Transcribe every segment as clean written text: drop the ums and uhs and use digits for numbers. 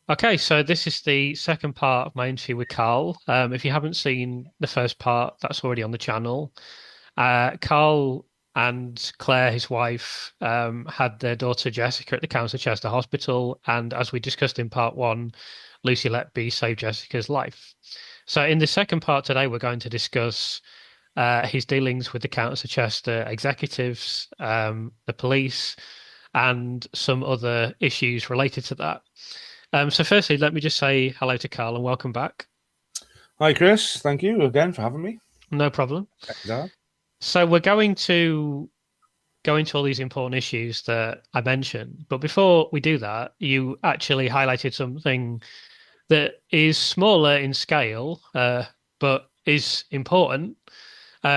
Okay, so this is the second part of my interview with Carl. If you haven't seen the first part, that's already on the channel. Carl and Claire, his wife, had their daughter Jessica at the Countess of Chester Hospital, and as we discussed in part one, Lucy Letby saved Jessica's life. So in the second part today, we're going to discuss his dealings with the Countess of Chester executives, the police, and some other issues related to that. So firstly, let me just say hello to Carl and welcome back. Hi, Chris. Thank you again for having me. No problem. Second time. So we're going to go into all these important issues that I mentioned. But before we do that, you actually highlighted something that is smaller in scale, but is important,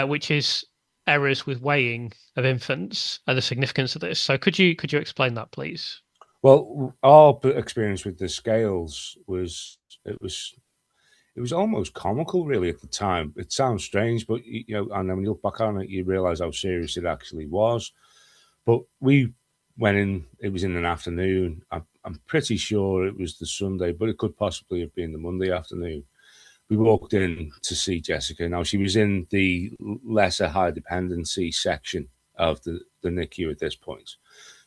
which is errors with weighing of infants and the significance of this. So could you explain that, please? Well, our experience with the scales was it was it was almost comical, really, at the time. It sounds strange, but and then when you look back on it, you realise how serious it actually was. But we went in. It was in an afternoon. I'm pretty sure it was the Sunday, but it could possibly have been the Monday afternoon. We walked in to see Jessica. Now she was in the lesser high dependency section of the NICU at this point.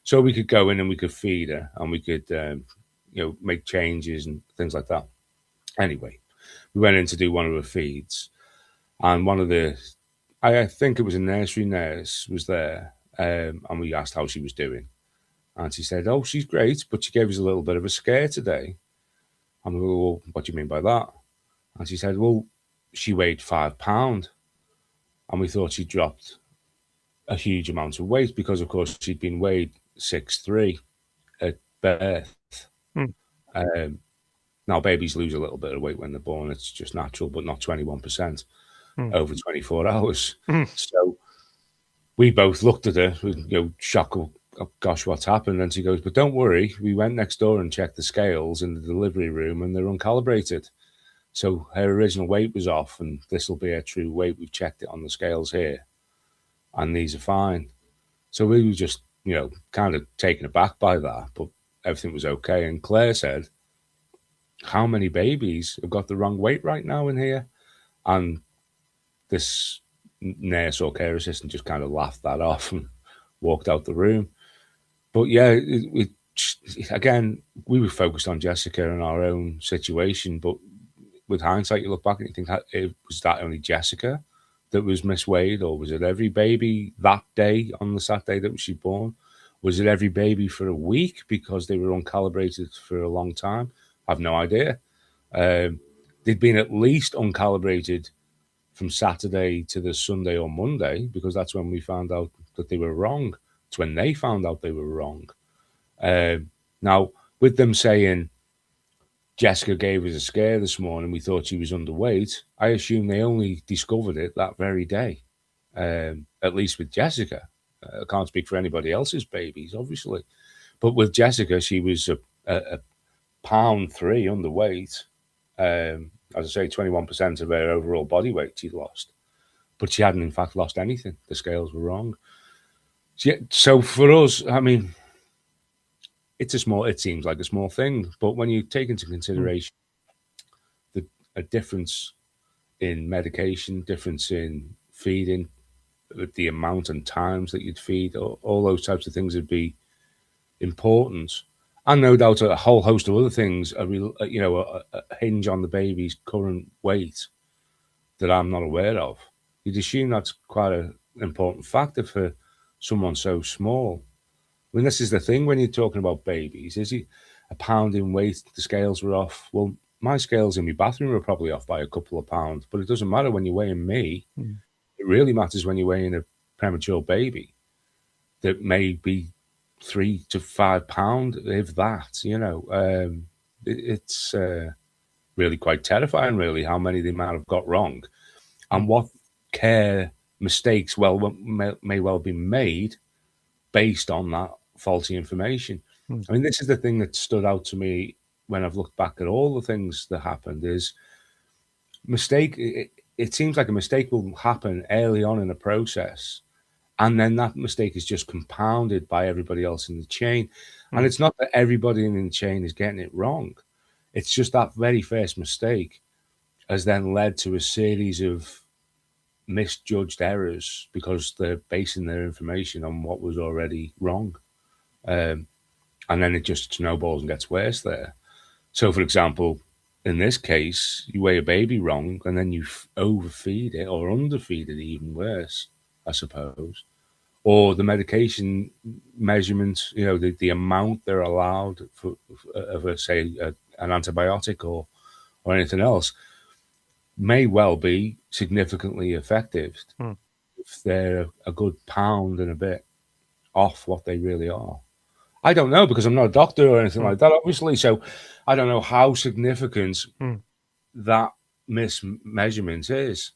So we could go in and we could feed her and we could, make changes and things like that. Anyway, we went in to do one of her feeds, and I think it was a nursery nurse, was there, and we asked how she was doing, and she said, "Oh, she's great, but she gave us a little bit of a scare today." And we were, "Well, what do you mean by that?" And she said, "Well, she weighed 5 pound," and we thought she dropped a huge amount of weight because, of course, she'd been weighed 6'3" at birth. Hmm. Um, Now, babies lose a little bit of weight when they're born. It's just natural, but not 21% Hmm. over 24 hours. Hmm. So we both looked at her with, shock. Oh, gosh, what's happened? And she goes, but don't worry. We went next door and checked the scales in the delivery room and they're uncalibrated. So her original weight was off and this will be her true weight. We've checked it on the scales here and these are fine. So we were just, kind of taken aback by that, but everything was okay. And Claire said, how many babies have got the wrong weight right now in here? And this nurse or care assistant just kind of laughed that off and walked out the room. But yeah, again, we were focused on Jessica and our own situation. But with hindsight, you look back and you think, was that only Jessica that was misweighed, or was it every baby that day on the Saturday that she was born? Was it every baby for a week because they were uncalibrated for a long time? I've no idea. They'd been at least uncalibrated from Saturday to the Sunday or Monday because that's when we found out that they were wrong. It's when they found out they were wrong. Now, with them saying Jessica gave us a scare this morning, we thought she was underweight, I assume they only discovered it that very day, at least with Jessica. I can't speak for anybody else's babies, obviously. But with Jessica, she was a pound three underweight. As I say, 21% of her overall body weight she lost, but she hadn't in fact lost anything. The scales were wrong. So for us, I mean, it seems like a small thing, but when you take into Hmm. consideration the a difference in medication, difference in feeding, the amount and times that you'd feed, all those types of things would be important. And no doubt a whole host of other things, a hinge on the baby's current weight that I'm not aware of. You'd assume that's quite an important factor for someone so small. I mean, this is the thing when you're talking about babies. Is he a pound in weight? The scales were off. Well, my scales in my bathroom are probably off by a couple of pounds, but it doesn't matter when you're weighing me. Hmm. It really matters when you're weighing a premature baby that may be 3 to 5 pound, if that. It's really quite terrifying, really, how many they might have got wrong Hmm. and what care mistakes may well be made based on that faulty information. Hmm. I mean, this is the thing that stood out to me when I've looked back at all the things that happened is mistake. It seems like a mistake will happen early on in a process, and then that mistake is just compounded by everybody else in the chain. And Hmm. it's not that everybody in the chain is getting it wrong. It's just that very first mistake has then led to a series of misjudged errors because they're basing their information on what was already wrong. Um, and then it just snowballs and gets worse there. So, for example, in this case, you weigh a baby wrong and then you overfeed it or underfeed it, even worse, I suppose. Or the medication measurement, the amount they're allowed of say, an antibiotic or anything else may well be significantly effective Mm. if they're a good pound and a bit off what they really are. I don't know because I'm not a doctor or anything Mm. like that, obviously. So I don't know how significant Mm. that mismeasurement is,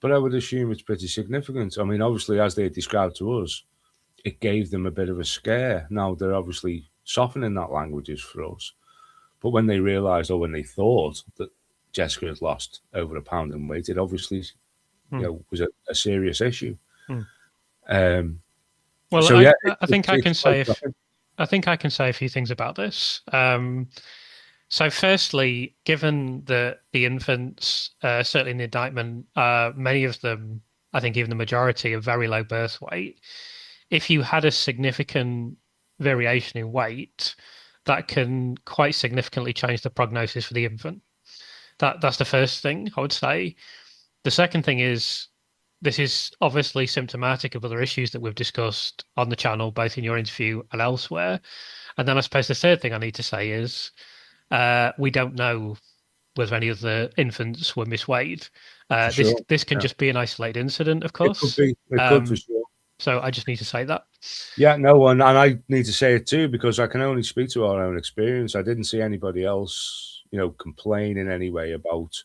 but I would assume it's pretty significant. I mean, obviously, as they described to us, it gave them a bit of a scare. Now they're obviously softening that languages for us, but when they realised or when they thought that Jessica had lost over a pound in weight, it obviously Mm. was a serious issue. Mm. Um, Well, so yeah, I think I it's can quite say shocking. I think I can say a few things about this. So, firstly, given that the infants, certainly in the indictment, many of them, I think even the majority, are very low birth weight. If you had a significant variation in weight, that can quite significantly change the prognosis for the infant. That's the first thing I would say. The second thing is this is obviously symptomatic of other issues that we've discussed on the channel, both in your interview and elsewhere. And then I suppose the third thing I need to say is we don't know whether any of the infants were misweighed. For This sure. this can Yeah. just be an isolated incident, of It could course. be. It could for Um, sure. so I just need to say that. Yeah, no, and I need to say it too because I can only speak to our own experience. I didn't see anybody else, complain in any way about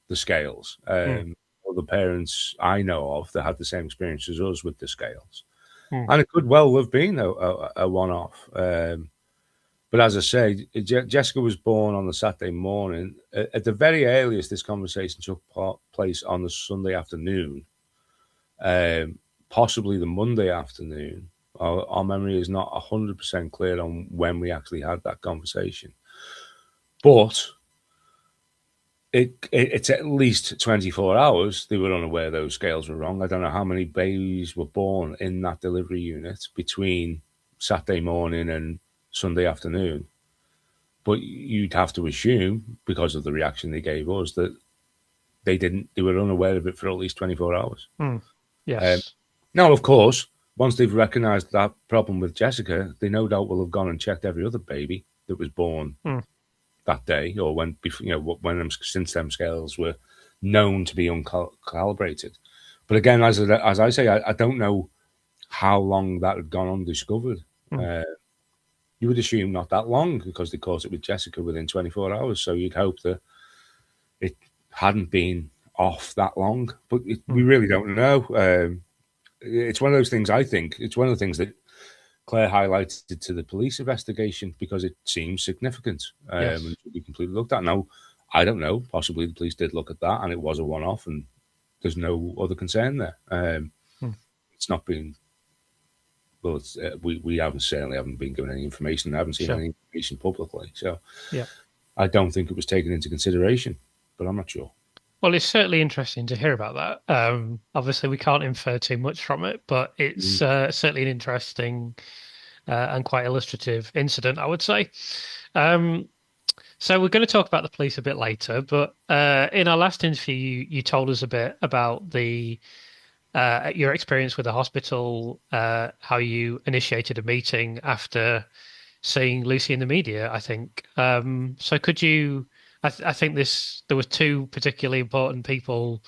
the scales. Mm. Or the parents I know of that had the same experience as us with the scales, Mm. and it could well have been a one-off. But as I say, Jessica was born on the Saturday morning. At the very earliest, this conversation took place on the Sunday afternoon, possibly the Monday afternoon. Our memory is not 100% clear on when we actually had that conversation. But it's at least 24 hours they were unaware those scales were wrong. I don't know how many babies were born in that delivery unit between Saturday morning and Sunday afternoon. But you'd have to assume, because of the reaction they gave us, that they were unaware of it for at least 24 hours. Mm. Um, Yes. Now, of course, once they've recognised that problem with Jessica, they no doubt will have gone and checked every other baby that was born Mm. that day, or when since them scales were known to be uncalibrated. But again, as I say, I don't know how long that had gone undiscovered. Mm. Uh, you would assume not that long because they caught it with Jessica within 24 hours. So you'd hope that it hadn't been off that long, but we Mm. really don't know. It's one of those things. I think it's one of the things that Claire highlighted to the police investigation because it seems significant and Yes. should be completely looked at. Now, I don't know. Possibly the police did look at that and it was a one-off, and there's no other concern there. Mm. It's not been. Well, we haven't certainly haven't been given any information. I haven't seen Sure. any information publicly, so Yeah. I don't think it was taken into consideration. But I'm not sure. Well, it's certainly interesting to hear about that. Obviously, we can't infer too much from it, but it's Mm. certainly an interesting and quite illustrative incident, I would say. Um, so we're going to talk about the police a bit later, but in our last interview, you told us a bit about the your experience with the hospital, how you initiated a meeting after seeing Lucy in the media, I think. So could you? I think there was two particularly important people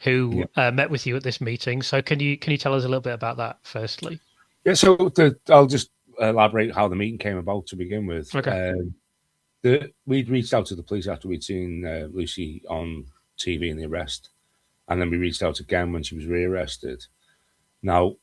Yeah. who met with you at this meeting. So can you tell us a little bit about that firstly? Yeah. So I'll just elaborate how the meeting came about to begin with. Okay. We'd reached out to the police after we'd seen Lucy on TV in the arrest, and then we reached out again when she was rearrested. Now,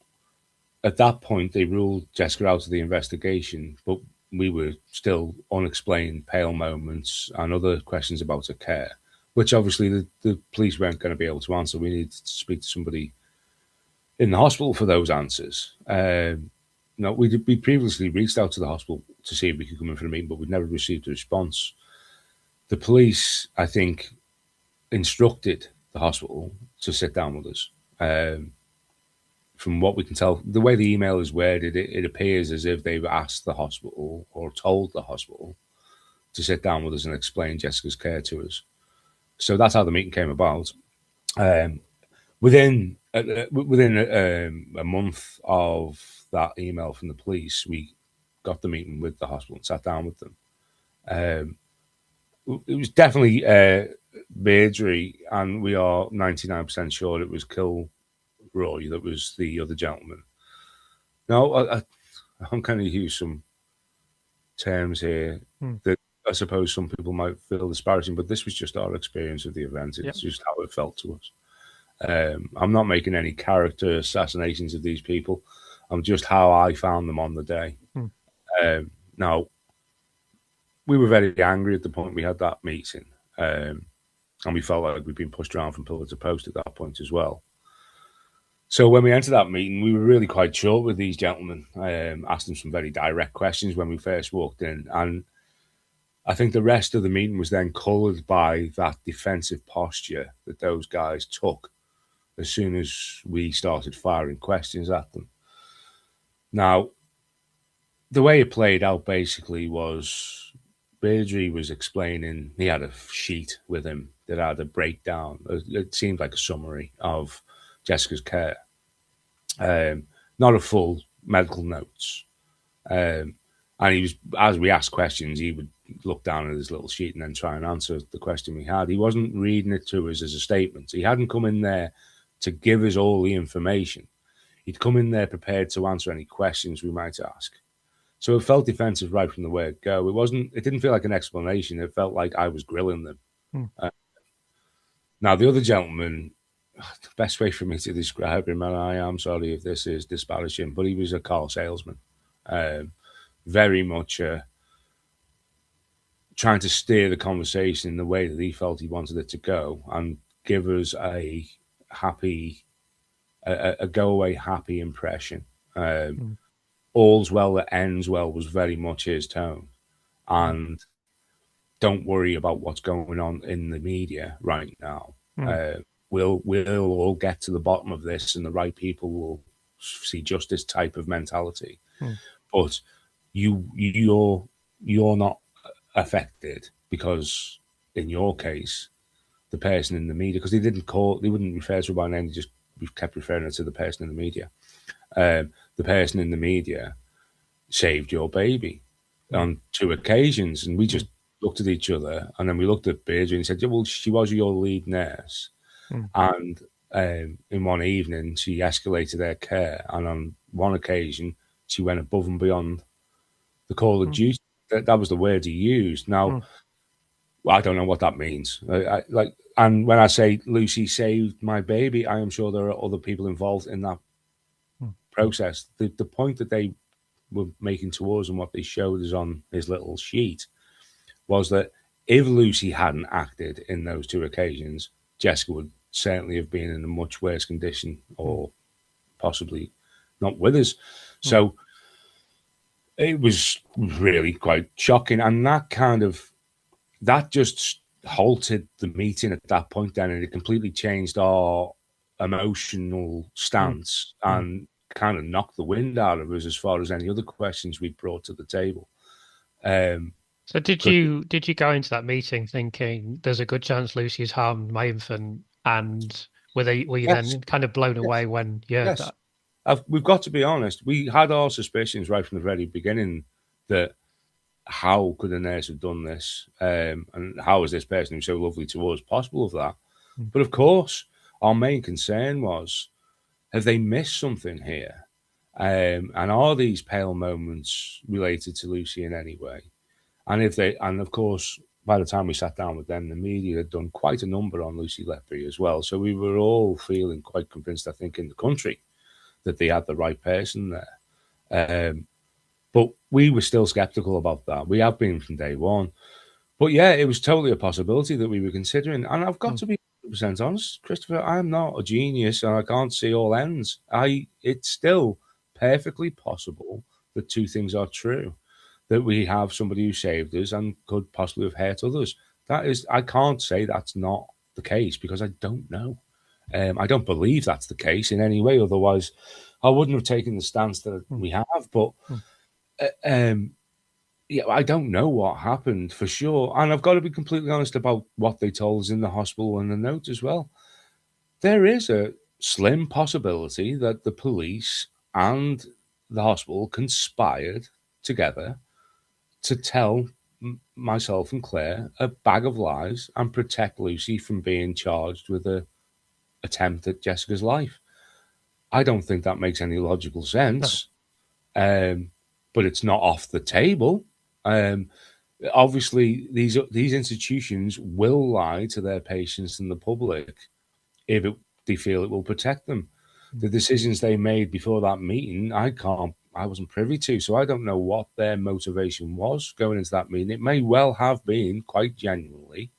at that point, they ruled Jessica out of the investigation, but we were still unexplained pale moments and other questions about her care, which obviously the police weren't going to be able to answer. We needed to speak to somebody in the hospital for those answers. No, we previously reached out to the hospital to see if we could come in for a meeting, but we'd never received a response. The police, I think, instructed the hospital to sit down with us. From what we can tell, the way the email is worded, it appears as if they've asked the hospital or told the hospital to sit down with us and explain Jessica's care to us. So that's how the meeting came about. Um, within a month of that email from the police, we got the meeting with the hospital and sat down with them. It was definitely Beardsley, and we are 99% sure it was Kilroy that was the other gentleman. Now, I'm going to use some terms here that I suppose some people might feel disparaging, but this was just our experience of the event. It's just how it felt to us. I'm not making any character assassinations of these people. I'm just how I found them on the day. Now, we were very angry at the point we had that meeting, and we felt like we'd been pushed around from pillar to post at that point as well. So when we entered that meeting, we were really quite short with these gentlemen, asked them some very direct questions when we first walked in. And I think the rest of the meeting was then coloured by that defensive posture that those guys took as soon as we started firing questions at them. Now, the way it played out basically was Beardsley was explaining, he had a sheet with him that had a breakdown. It seemed like a summary of Jessica's care. Not a full medical notes. And he was, as we asked questions, he would look down at his little sheet and then try and answer the question we had. He wasn't reading it to us as a statement. He hadn't come in there to give us all the information. He'd come in there prepared to answer any questions we might ask. So it felt defensive right from the word go. It didn't feel like an explanation. It felt like I was grilling them. Now, the other gentleman, the best way for me to describe him, and I am sorry if this is disparaging, but he was a car salesman. Very much trying to steer the conversation in the way that he felt he wanted it to go and give us a go away happy impression. All's well that ends well was very much his tone. And don't worry about what's going on in the media right now. We'll all get to the bottom of this, and the right people will see justice type of mentality. But you're not affected because, in your case, the person in the media, because they wouldn't refer to her by name, they just kept referring her to the person in the media. The person in the media saved your baby on 2 occasions, and we just looked at each other, and then we looked at Beardsley and said, well, she was your lead nurse. And in one evening, she escalated her care, and on one occasion, she went above and beyond the call of duty. That was the word he used. Now, I don't know what that means. And when I say Lucy saved my baby, I am sure there are other people involved in that process. The point that they were making to us and what they showed us on his little sheet was that if Lucy hadn't acted in those 2 occasions, Jessica would certainly have been in a much worse condition, or possibly not with us. So it was really quite shocking, and that just halted the meeting at that point then, and it completely changed our emotional stance and kind of knocked the wind out of us as far as any other questions we'd brought to the table. So did you go into that meeting thinking there's a good chance Lucy's harmed my infant, and were you then kind of blown away when you heard that? We've got to be honest. We had our suspicions right from the very beginning that how could a nurse have done this, and how is this person who's so lovely to us possible of that? But of course, our main concern was, have they missed something here? And are these pale moments related to Lucy in any way? And of course, by the time we sat down with them, the media had done quite a number on Lucy Letby as well. So we were all feeling quite convinced, I think, in the country that they had the right person there. But we were still skeptical about that. We have been from day one. But yeah, it was totally a possibility that we were considering. And I've got to be 100% honest, Christopher, I'm not a genius and I can't see all ends. It's still perfectly possible that 2 things are true. That we have somebody who saved us and could possibly have hurt others. I can't say that's not the case because I don't know. I don't believe that's the case in any way. Otherwise, I wouldn't have taken the stance that Mm, we have. But mm, yeah, I don't know what happened for sure. And I've got to be completely honest about what they told us in the hospital and the note as well. There is a slim possibility that the police and the hospital conspired together to tell myself and Claire a bag of lies and protect Lucy from being charged with a attempt at Jessica's life. I don't think that makes any logical no. sense, but it's not off the table. Um, Obviously, these institutions will lie to their patients and the public if they feel it will protect them. Mm, The decisions they made before that meeting, I wasn't privy to, so I don't know what their motivation was going into that meeting. It may well have been quite genuinely,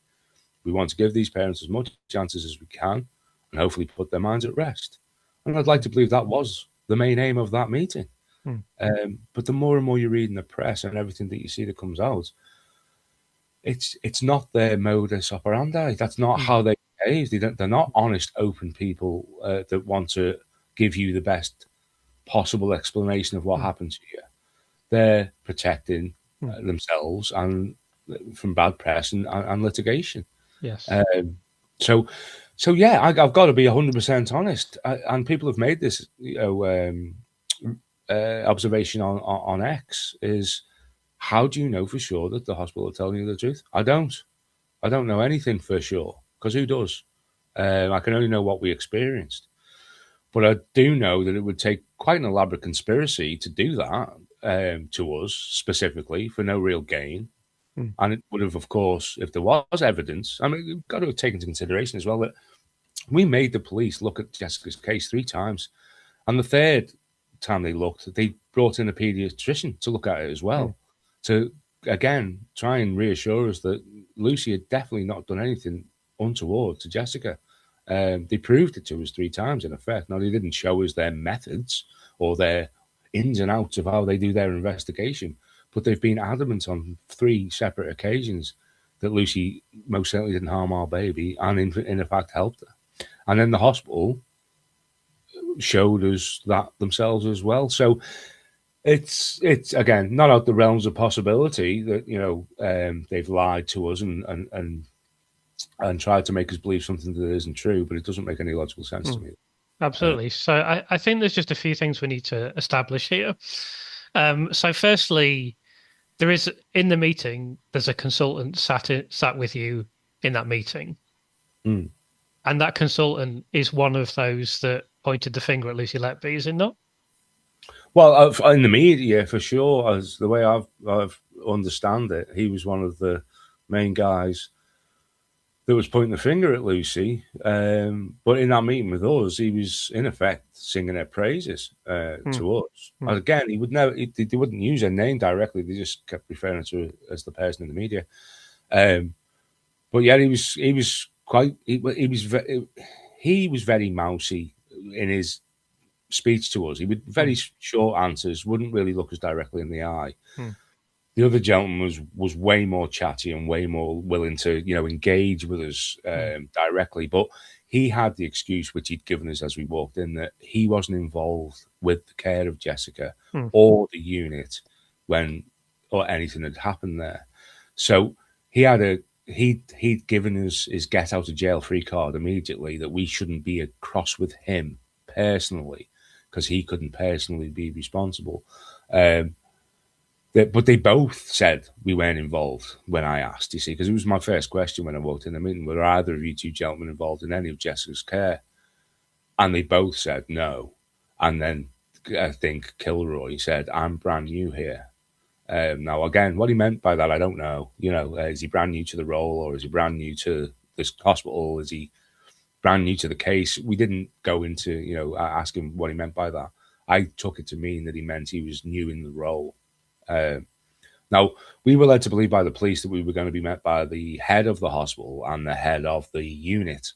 we want to give these parents as much chances as we can and hopefully put their minds at rest. And I'd like mm, to believe that was the main aim of that meeting. mm, But the more and more you read in the press and everything that you see that comes out, it's not their modus operandi. That's not mm, how they behave. They're not honest, open people that want to give you the best possible explanation of what mm, happened to you. They're protecting mm. themselves and from bad press and litigation. Yes. Um, so, so yeah, I've got to be 100% honest. And people have made this, observation on X is how do you know for sure that the hospital are telling you the truth? I don't. I don't know anything for sure because who does? I can only know what we experienced. But I do know that it would take quite an elaborate conspiracy to do that to us specifically for no real gain. Mm, And it would have, of course, if there was evidence, I mean, we've got to take into consideration as well that we made the police look at Jessica's case 3 times. And the third time they looked, they brought in a paediatrician to look at it as mm, well, to again try and reassure us that Lucy had definitely not done anything untoward to Jessica. They proved it to us 3 times, in effect. Now, they didn't show us their methods or their ins and outs of how they do their investigation, but they've been adamant on 3 separate occasions that Lucy most certainly didn't harm our baby and, in fact, helped her. And then the hospital showed us that themselves as well. So it's again not out the realms of possibility that they've lied to us and tried to make us believe something that isn't true, but it doesn't make any logical sense to mm. me. Uh, Absolutely. So I think there's just a few things we need to establish here. So firstly, there is in the meeting, there's a consultant sat with you in that meeting. mm. And that consultant is one of those that pointed the finger at Lucy Letby, is it not? Well, in the media for sure, as the way I've understand it, he was one of the main guys that was pointing the finger at Lucy. But in that meeting with us, he was in effect singing her praises Mm, to us. mm, And again, he would never, they wouldn't use her name directly. They just kept referring to her as the person in the media. Um, but yeah, he was quite he was very mousy in his speech to us. He would very mm, short answers, wouldn't really look us directly in the eye. mm, The other gentleman was way more chatty and way more willing to engage with us mm, directly, but he had the excuse which he'd given us as we walked in that he wasn't involved with the care of Jessica mm, or the unit when or anything had happened there. So he had he'd given us his get out of jail free card immediately that we shouldn't be across with him personally because he couldn't personally be responsible. Um, but they both said we weren't involved when I asked, you see, because it was my first question when I walked in the meeting. Were either of you 2 gentlemen involved in any of Jessica's care? And they both said no. And then I think Kilroy said, I'm brand new here. Now, again, what he meant by that, I don't know. Is he brand new to the role or is he brand new to this hospital? Is he brand new to the case? We didn't go into, ask him what he meant by that. I took it to mean that he meant he was new in the role. Um, Now, we were led to believe by the police that we were going to be met by the head of the hospital and the head of the unit.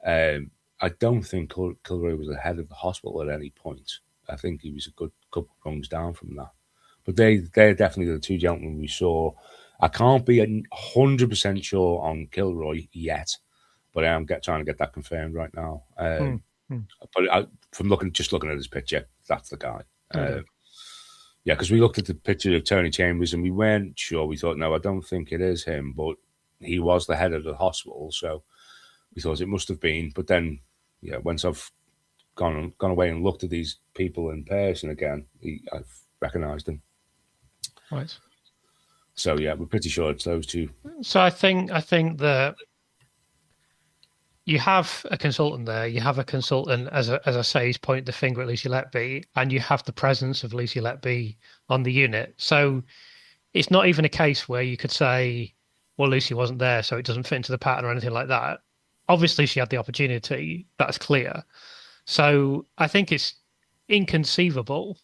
I don't think Kilroy was the head of the hospital at any point. I think he was a good couple of rungs down from that. But they're definitely the 2 gentlemen we saw. I can't be 100% sure on Kilroy yet, but I am trying to get that confirmed right now. Mm, mm, But from looking at his picture, that's the guy. okay. Yeah, because we looked at the picture of Tony Chambers and we weren't sure. We thought, no, I don't think it is him, but he was the head of the hospital, so we thought it must have been. But then, yeah, once I've gone away and looked at these people in person again, I've recognised them. Right. So yeah, we're pretty sure it's those two. So I think that you have a consultant there. You have a consultant, as I say, he's pointing the finger at Lucy Letby, and you have the presence of Lucy Letby on the unit. So it's not even a case where you could say, well, Lucy wasn't there, so it doesn't fit into the pattern or anything like that. Obviously, she had the opportunity. That's clear. So I think it's inconceivable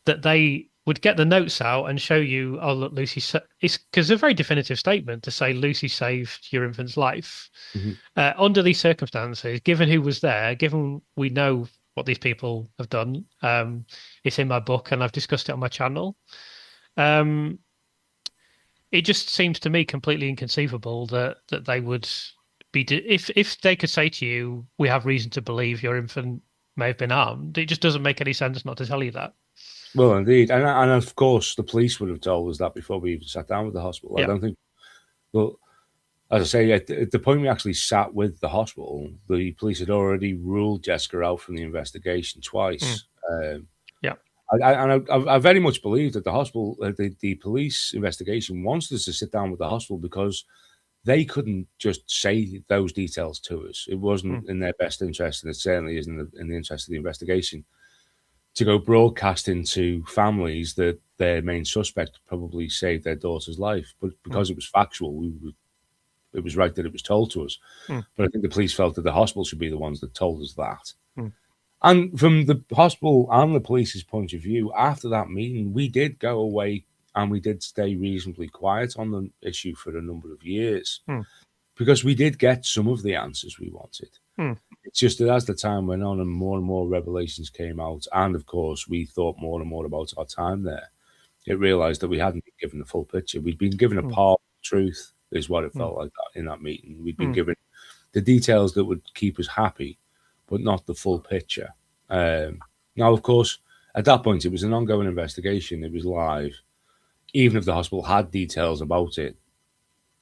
that they would get the notes out and show you, oh, look, Lucy, it's because it's a very definitive statement to say Lucy saved your infant's life. Mhm. Under these circumstances, given who was there, given we know what these people have done, it's in my book and I've discussed it on my channel. Um, it just seems to me completely inconceivable that they would be if they could say to you, "We have reason to believe your infant may have been harmed." It just doesn't make any sense not to tell you that. Well, indeed, and of course the police would have told us that before we even sat down with the hospital. I Yeah. don't think. Well, as I say, at the point we actually sat with the hospital, the police had already ruled Jessica out from the investigation Mm. twice. Yeah. I very much believe that the hospital, the police investigation wants us to sit down with the hospital because they couldn't just say those details to us. It Mm. wasn't in their best interest, and it certainly isn't in the interest of the investigation to go broadcasting to families that their main suspect probably saved their daughter's life. But Mm. because it was factual, it was right that it was told to us. Mm. But I think the police felt that the hospital should be the ones that told us that. Mm. And from the hospital and the police's point of view, after that meeting, we did go away and we did stay reasonably quiet on the issue for a number of years Mm. because we did get some of the answers we wanted. Mm. It's just that as the time went on and more revelations came out, and of course we thought more and more about our time there, it realised that we hadn't been given the full picture. We'd been given a Mm. part of the truth, is what it Mm. felt like in that meeting. We'd been Mm. given the details that would keep us happy, but not the full picture. Now, of course, at that point, it was an ongoing investigation. It was live. Even if the hospital had details about it,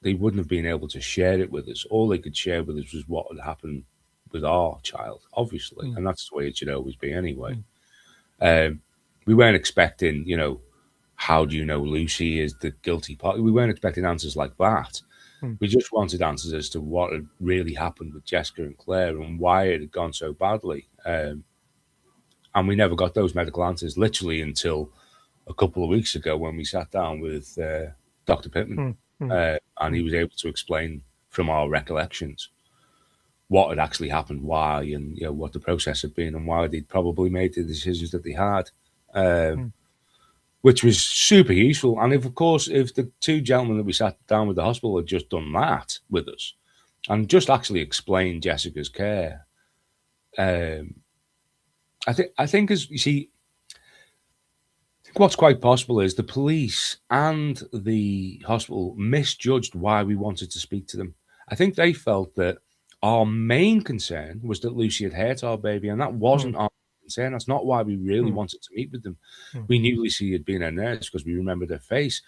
they wouldn't have been able to share it with us. All they could share with us was what had happened with our child, obviously, Mm. and that's the way it should always be anyway. Mm. We weren't expecting, how do you know Lucy is the guilty party? We weren't expecting answers like that. Mm. We just wanted answers as to what had really happened with Jessica and Claire and why it had gone so badly. And we never got those medical answers literally until a couple of weeks ago when we sat down with Dr. Pitman. Mm. Mm. And he was able to explain from our recollections what had actually happened, why, and what the process had been, and why they'd probably made the decisions that they had, Mm. which was super useful. And of course, if the two gentlemen that we sat down with the hospital had just done that with us and just actually explained Jessica's care, I think as you see, what's quite possible is the police and the hospital misjudged why we wanted to speak to them. I think they felt that our main concern was that Lucy had hurt our baby, and that wasn't Mm. our concern. That's not why we really Mm. wanted to meet with them. Mm. We knew Lucy had been a nurse because we remembered her face,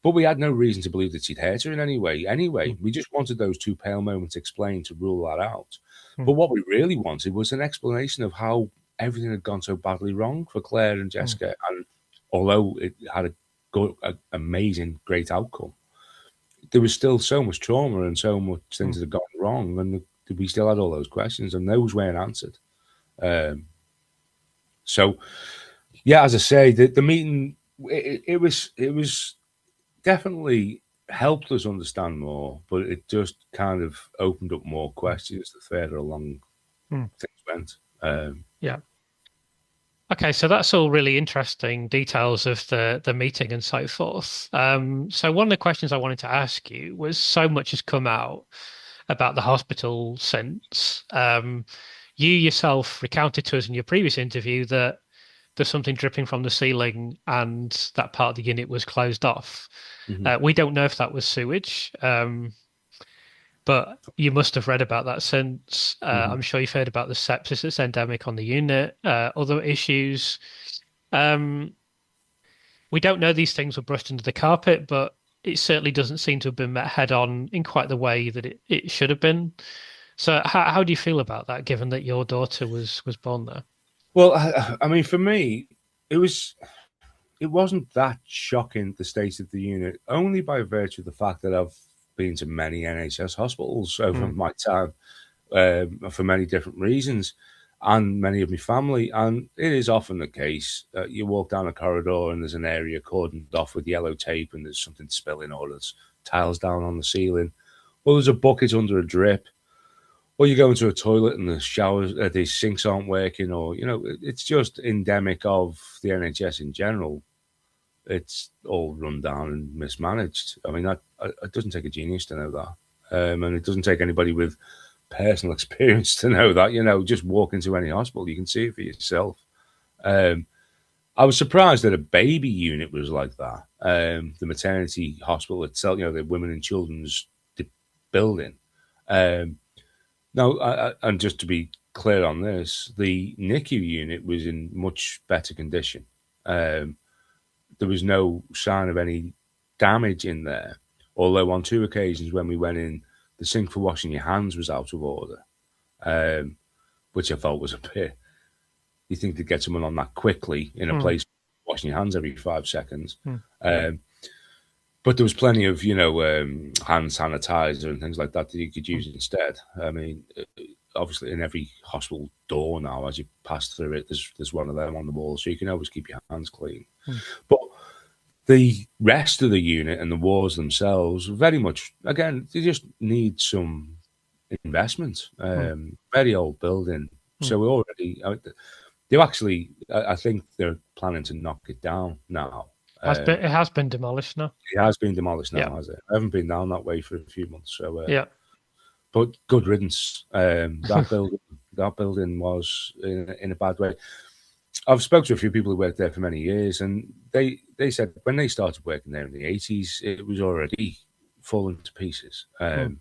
but we had no reason to believe that she'd hurt her in any way. Anyway, Mm. we just wanted those two pale moments explained to rule that out. Mm. But what we really wanted was an explanation of how everything had gone so badly wrong for Claire and Mm. Jessica. And although it had a good, amazing, great outcome, there was still so much trauma and so much things Mm. that had gone wrong, and we still had all those questions, and those weren't answered. So, yeah, as I say, the meeting it was definitely helped us understand more, but it just kind of opened up more questions the further along Mm. things went. Yeah. Okay, so that's all really interesting details of the meeting and so forth. So one of the questions I wanted to ask you was so much has come out about the hospital since. You yourself recounted to us in your previous interview that there's something dripping from the ceiling and that part of the unit was closed off. Hmm. We don't know if that was sewage, but you must have read about that since. Hmm. I'm sure you've heard about the sepsis that's endemic on the unit, other issues. Um, we don't know these things were brushed under the carpet, but it certainly doesn't seem to have been met head on in quite the way that it should have been. So how do you feel about that, given that your daughter was born there? Well, I mean, for me, it was it wasn't that shocking the state of the unit, only by virtue of the fact that I've been to many NHS hospitals over Mm, my time for many different reasons, and many of my family. And it is often the case you walk down a corridor and there's an area cordoned off with yellow tape, and there's something spilling, or there's tiles down on the ceiling, or there's a bucket under a drip, or you go into a toilet and the showers, the sinks aren't working, or it's just endemic of the NHS in general. It's all run down and mismanaged. I mean, it doesn't take a genius to know that, and it doesn't take anybody with personal experience to know that. Just walk into any hospital, you can see it for yourself. Um, I was surprised that a baby unit was like that. The maternity hospital itself, the women and children's building. Um, no, and just to be clear on this, the NICU unit was in much better condition. Um, there was no sign of any damage in there. Although on two occasions when we went in, the sink for washing your hands was out of order, um, which I felt was a bit. You think to get someone on that quickly in a mm, place washing your hands every 5 seconds. mm. Um, but there was plenty of, hand sanitizer and things like that that you could use instead. I mean, obviously in every hospital door now, as you pass through it, there's one of them on the wall, so you can always keep your hands clean. Mm. But the rest of the unit and the wards themselves, very much, again, they just need some investment. Mm, Very old building. mm. So we already, they actually, I think they're planning to knock it down now. It has been demolished now. It has been demolished Yeah, now, has it? I haven't been down that way for a few months. So, yeah. but good riddance. That building was in a bad way. I've spoken to a few people who worked there for many years, and they said when they started working there in the 80s, it was already falling to pieces. Mm,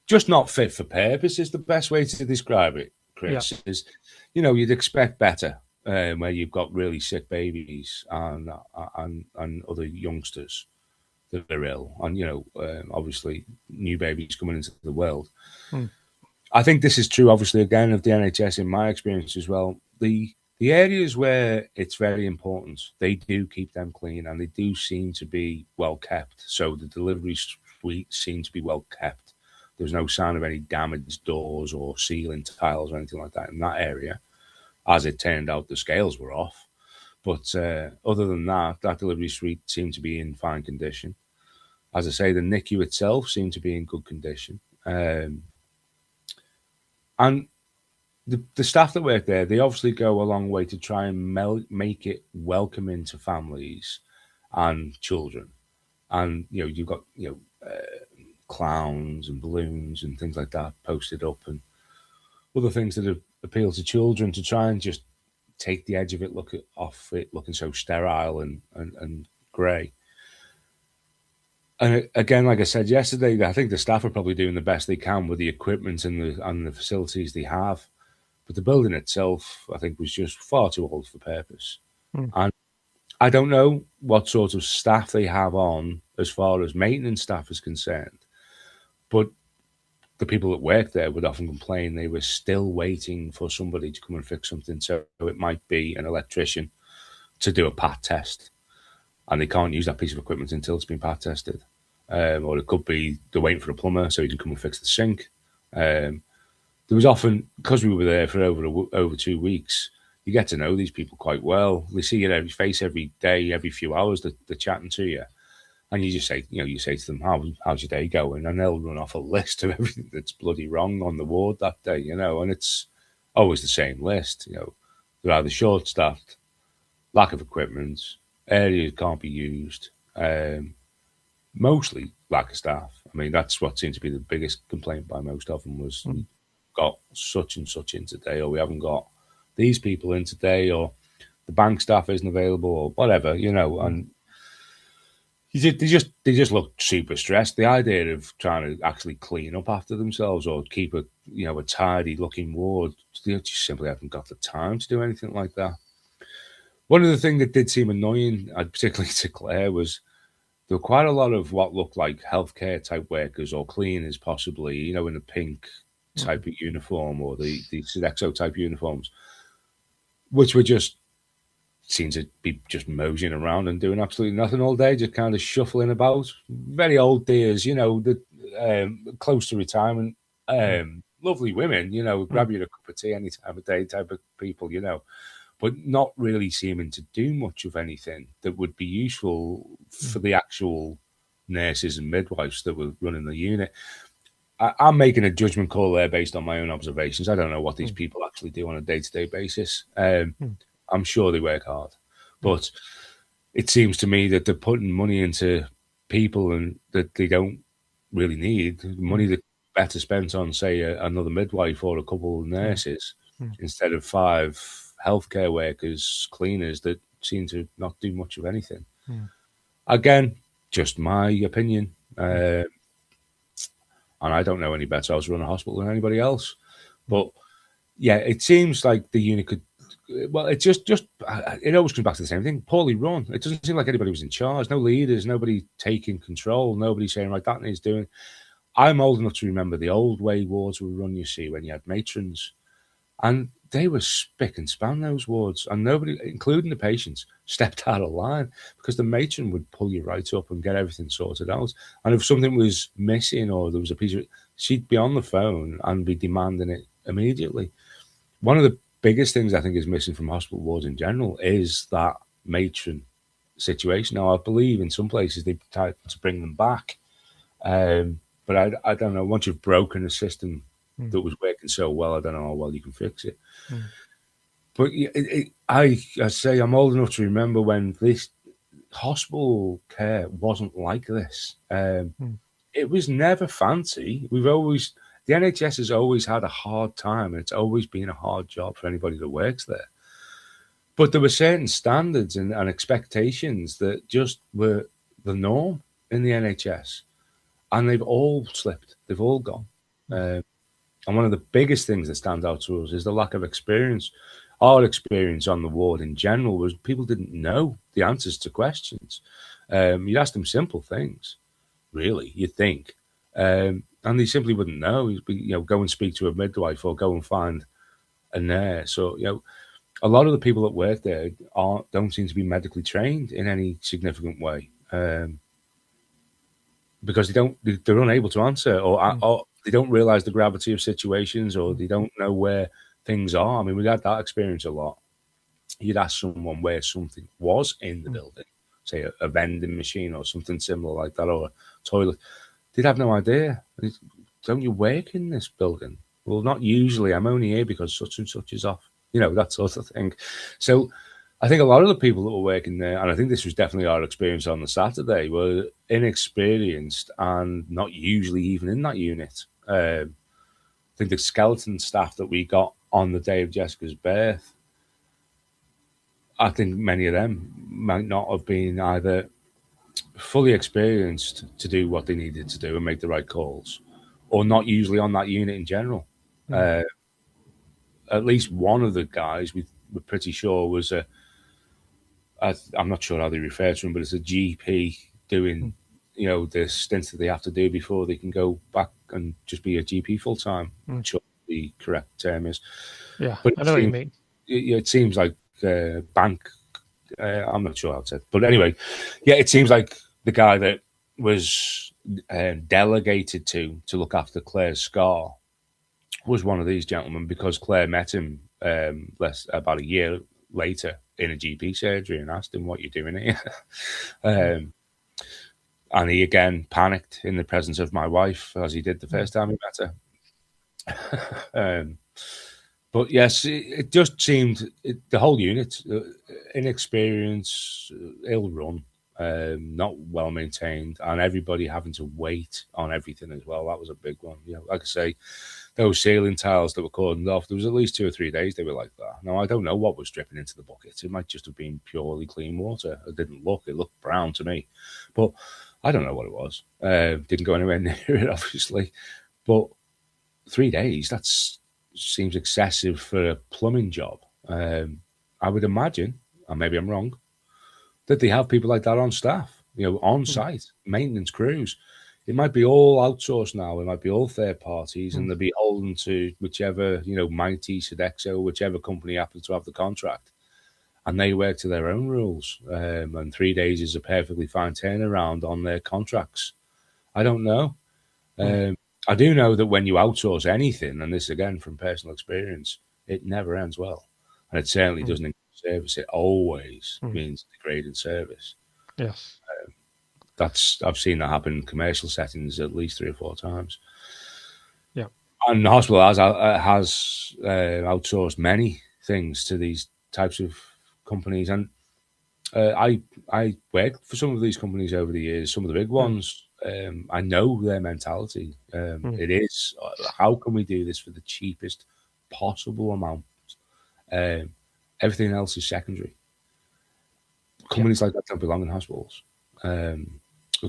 Just not fit for purpose is the best way to describe it, yeah. Chris. Is you'd expect better where you've got really sick babies and other youngsters that are ill, and obviously new babies coming into the world. Mm, I think this is true, obviously, again, of the NHS in my experience as well. The areas where it's very important, they do keep them clean and they do seem to be well kept. So the delivery suites seem to be well kept. There's no sign of any damaged doors or ceiling tiles or anything like that in that area. As it turned out, the scales were off. But other than that, that delivery suite seemed to be in fine condition. As I say, the NICU itself seemed to be in good condition. And the staff that work there, they obviously go a long way to try and make it welcoming to families and children. And you've got clowns and balloons and things like that posted up, and other things that appeal to children to try and just take the edge of it, off it looking so sterile and grey. And again, like I said yesterday, I think the staff are probably doing the best they can with the equipment and the facilities they have. But the building itself, I think, was just far too old for purpose. mm, And I don't know what sort of staff they have on as far as maintenance staff is concerned. But the people that work there would often complain they were still waiting for somebody to come and fix something. So it might be an electrician to do a pat test, and they can't use that piece of equipment until it's been pat tested. Or it could be they're waiting for a plumber so he can come and fix the sink. There was often, because we were there for over 2 weeks, you get to know these people quite well. They see your face every day, every few hours. They're chatting to you, and you just say, you say to them, "How's your day going?" And they'll run off a list of everything that's bloody wrong on the ward that day, and it's always the same list. They're either short-staffed, lack of equipment, areas can't be used, mostly lack of staff. I mean, that's what seemed to be the biggest complaint by most of them was, mm, got such and such in today, or we haven't got these people in today, or the bank staff isn't available, or whatever, and they just look super stressed. The idea of trying to actually clean up after themselves or keep a tidy looking ward, they just simply haven't got the time to do anything like that. One of the things that did seem annoying, particularly to Claire, was there were quite a lot of what looked like healthcare type workers or cleaners, possibly, in the pink type of uniform or the Sodexo type uniforms, which were just seem to be just moseying around and doing absolutely nothing all day, just kind of shuffling about. Very old dears, close to retirement. Lovely women, grab you a cup of tea any time of day type of people, but not really seeming to do much of anything that would be useful for the actual nurses and midwives that were running the unit. I'm making a judgment call there based on my own observations. I don't know what these people actually do on a day-to-day basis. I'm sure they work hard, but it seems to me that they're putting money into people and that they don't really need. Money that better spent on, say, another midwife or a couple of nurses instead of 5 healthcare workers, cleaners that seem to not do much of anything. Again, just my opinion. And I don't know any better how to run a hospital than anybody else. But yeah, it seems like the unit could. Well, it it always comes back to the same thing. Poorly run. It doesn't seem like anybody was in charge. No leaders. Nobody taking control. Nobody saying, right, that needs doing. I'm old enough to remember the old way wards were run. You see, when you had matrons, and they were spick and span, those wards, and nobody, including the patients, stepped out of line because the matron would pull you right up and get everything sorted out. And if something was missing or there was a piece of it, she'd be on the phone and be demanding it immediately. One of the biggest things I think is missing from hospital wards in general is that matron situation. Now, I believe in some places they've tried to bring them back, but I don't know. Once you've broken a system that was working so well, I don't know how well you can fix it. But I say I'm old enough to remember when this hospital care wasn't like this. It was never fancy. The NHS has always had a hard time, and it's always been a hard job for anybody that works there. But there were certain standards and expectations that just were the norm in the NHS, and they've all slipped. They've all gone. And one of the biggest things that stands out to us is the lack of experience. Our experience on the ward in general was people didn't know the answers to questions. You'd ask them simple things, really, you'd think. And they simply wouldn't know. Go and speak to a midwife or go and find a nurse. So, a lot of the people that work there don't seem to be medically trained in any significant way because they're unable to answer or they don't realize the gravity of situations or they don't know where things are. I mean, we had that experience a lot. You'd ask someone where something was in the building, say a vending machine or something similar like that, or a toilet. They'd have no idea. Don't you work in this building? Well, not usually. I'm only here because such and such is off. That sort of thing. So I think a lot of the people that were working there, and I think this was definitely our experience on the Saturday, were inexperienced and not usually even in that unit. I think the skeleton staff that we got on the day of Jessica's birth, I think many of them might not have been either fully experienced to do what they needed to do and make the right calls, or not usually on that unit in general. At least one of the guys we're pretty sure was I'm not sure how they refer to him, but it's a GP doing, the stints that they have to do before they can go back and just be a GP full time. I'm not sure what the correct term is. Yeah, but I know what you mean. It seems like bank. I'm not sure how to say it. But anyway, yeah, it seems like the guy that was delegated to look after Claire's scar was one of these gentlemen because Claire met him about a year later in a GP surgery and asked him, what you're doing here? And he again panicked in the presence of my wife, as he did the first time he met her. But yes, it just seemed the whole unit, inexperience, ill run. not well maintained, and everybody having to wait on everything as well. That was a big one. Like I say, those ceiling tiles that were cordoned off, there was at least 2 or 3 days they were like that. Now, I don't know what was dripping into the bucket. It might just have been purely clean water. It looked brown to me, but I don't know what it was. Didn't go anywhere near it, obviously. But 3 days, that seems excessive for a plumbing job. I would imagine, and maybe I'm wrong, that they have people like that on staff, on site, maintenance crews. It might be all outsourced now. It might be all third parties, and they're beholden to whichever, Mighty, Sodexo, whichever company happens to have the contract. And they work to their own rules. And 3 days is a perfectly fine turnaround on their contracts. I don't know. I do know that when you outsource anything, and this again from personal experience, it never ends well. And it certainly doesn't include service. It always means degraded service. Yes. I've seen that happen in commercial settings at least 3 or 4 times. Yeah. And the hospital has outsourced many things to these types of companies. And I worked for some of these companies over the years, some of the big ones. I know their mentality. It is, how can we do this for the cheapest possible amount? Everything else is secondary. Companies like that don't belong in hospitals.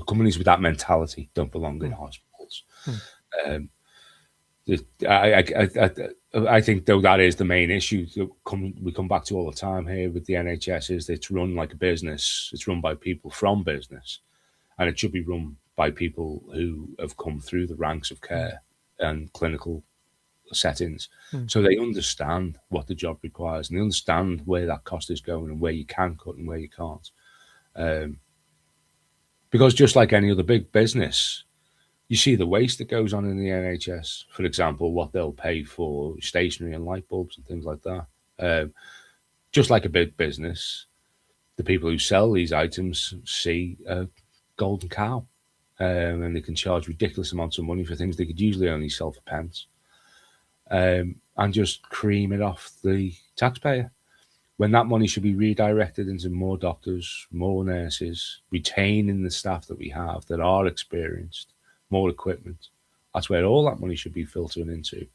Companies with that mentality don't belong in hospitals. I think, though, that is the main issue that we come back to all the time here with the NHS, is that it's run like a business. It's run by people from business, and it should be run by people who have come through the ranks of care and clinical settings. So they understand what the job requires, and they understand where that cost is going and where you can cut and where you can't. Because just like any other big business, you see the waste that goes on in the NHS. For example, what they'll pay for stationery and light bulbs and things like that. Just like a big business, the people who sell these items see a golden cow, and they can charge ridiculous amounts of money for things they could usually only sell for pence, and just cream it off the taxpayer, when that money should be redirected into more doctors, more nurses, retaining the staff that we have that are experienced, more equipment. That's where all that money should be filtering into.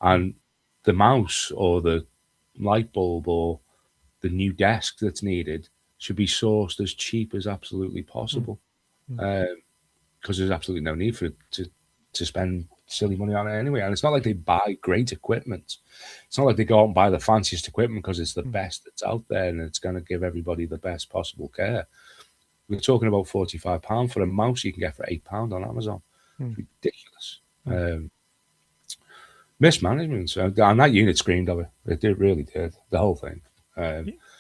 And the mouse or the light bulb or the new desk that's needed should be sourced as cheap as absolutely possible, because there's absolutely no need for it to spend silly money on it anyway. And it's not like they buy great equipment. It's not like they go out and buy the fanciest equipment because it's the best that's out there and it's going to give everybody the best possible care. We're talking about £45 for a mouse you can get for £8 on Amazon. It's ridiculous. Mismanagement. And that unit screamed of it. It really did. The whole thing.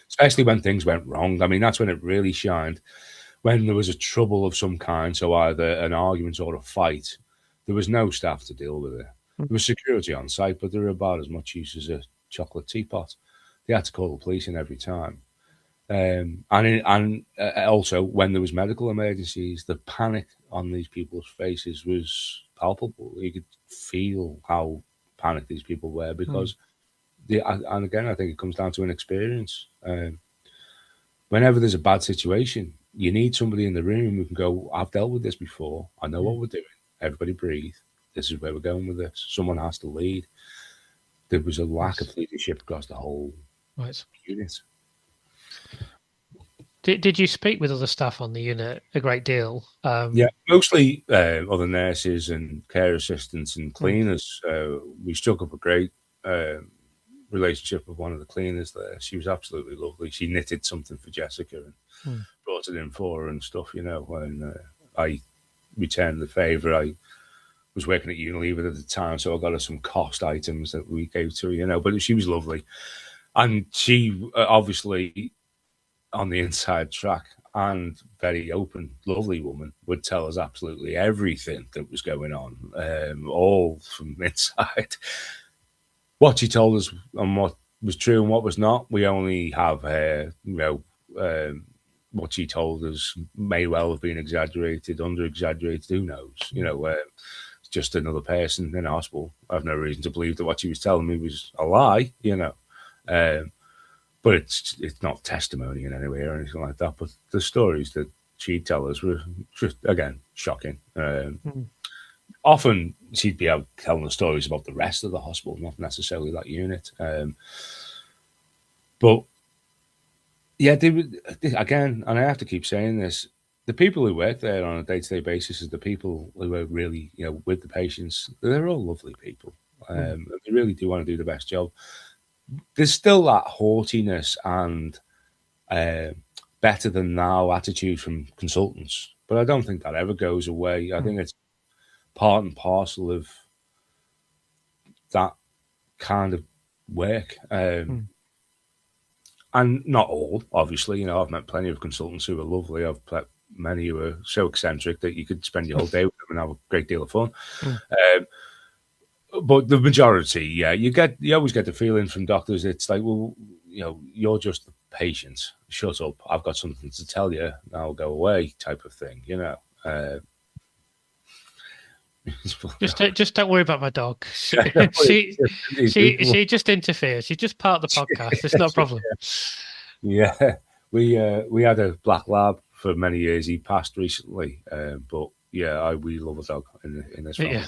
Especially when things went wrong. I mean, that's when it really shined. When there was a trouble of some kind, so either an argument or a fight, there was no staff to deal with it. There was security on site, but they were about as much use as a chocolate teapot. They had to call the police in every time. And also, when there was medical emergencies, the panic on these people's faces was palpable. You could feel how panicked these people were because, and again, I think it comes down to an experience. Whenever there's a bad situation, you need somebody in the room who can go, I've dealt with this before. I know what we're doing. Everybody breathe. This is where we're going with this. Someone has to lead. There was a lack of leadership across the whole unit. Did you speak with other staff on the unit a great deal? Yeah, mostly other nurses and care assistants and cleaners. We struck up a great relationship with one of the cleaners there. She was absolutely lovely. She knitted something for Jessica and brought it in for her and stuff, and I returned the favour. I was working at Unilever at the time, so I got her some cost items that we gave to her, but she was lovely. And she obviously on the inside track and very open, lovely woman, would tell us absolutely everything that was going on, all from inside. What she told us and what was true and what was not, we only have what she told us may well have been exaggerated, under-exaggerated, who knows? It's just another person in a hospital. I have no reason to believe that what she was telling me was a lie, but it's not testimony in any way or anything like that. But the stories that she'd tell us were just, again, shocking. Mm. Often she'd be out telling us stories about the rest of the hospital, not necessarily that unit. But yeah, again, and I have to keep saying this, the people who work there on a day-to-day basis is the people who are really, with the patients. They're all lovely people. Mm. They really do want to do the best job. There's still that haughtiness and uh, better than now attitude from consultants, but I don't think that ever goes away. I Mm. think it's part and parcel of that kind of work. Mm. And not all, obviously. I've met plenty of consultants who are lovely. I've met many who are so eccentric that you could spend your whole day with them and have a great deal of fun. Mm. But the majority, yeah, you always get the feeling from doctors. It's like, well, you're just the patient. Shut up. I've got something to tell you. Now go away, type of thing. Just don't worry about my dog. She These people. she just interferes. She's just part of the podcast. It's not a problem. Yeah, we had a black lab for many years. He passed recently, but yeah, we love a dog in this family. Yeah.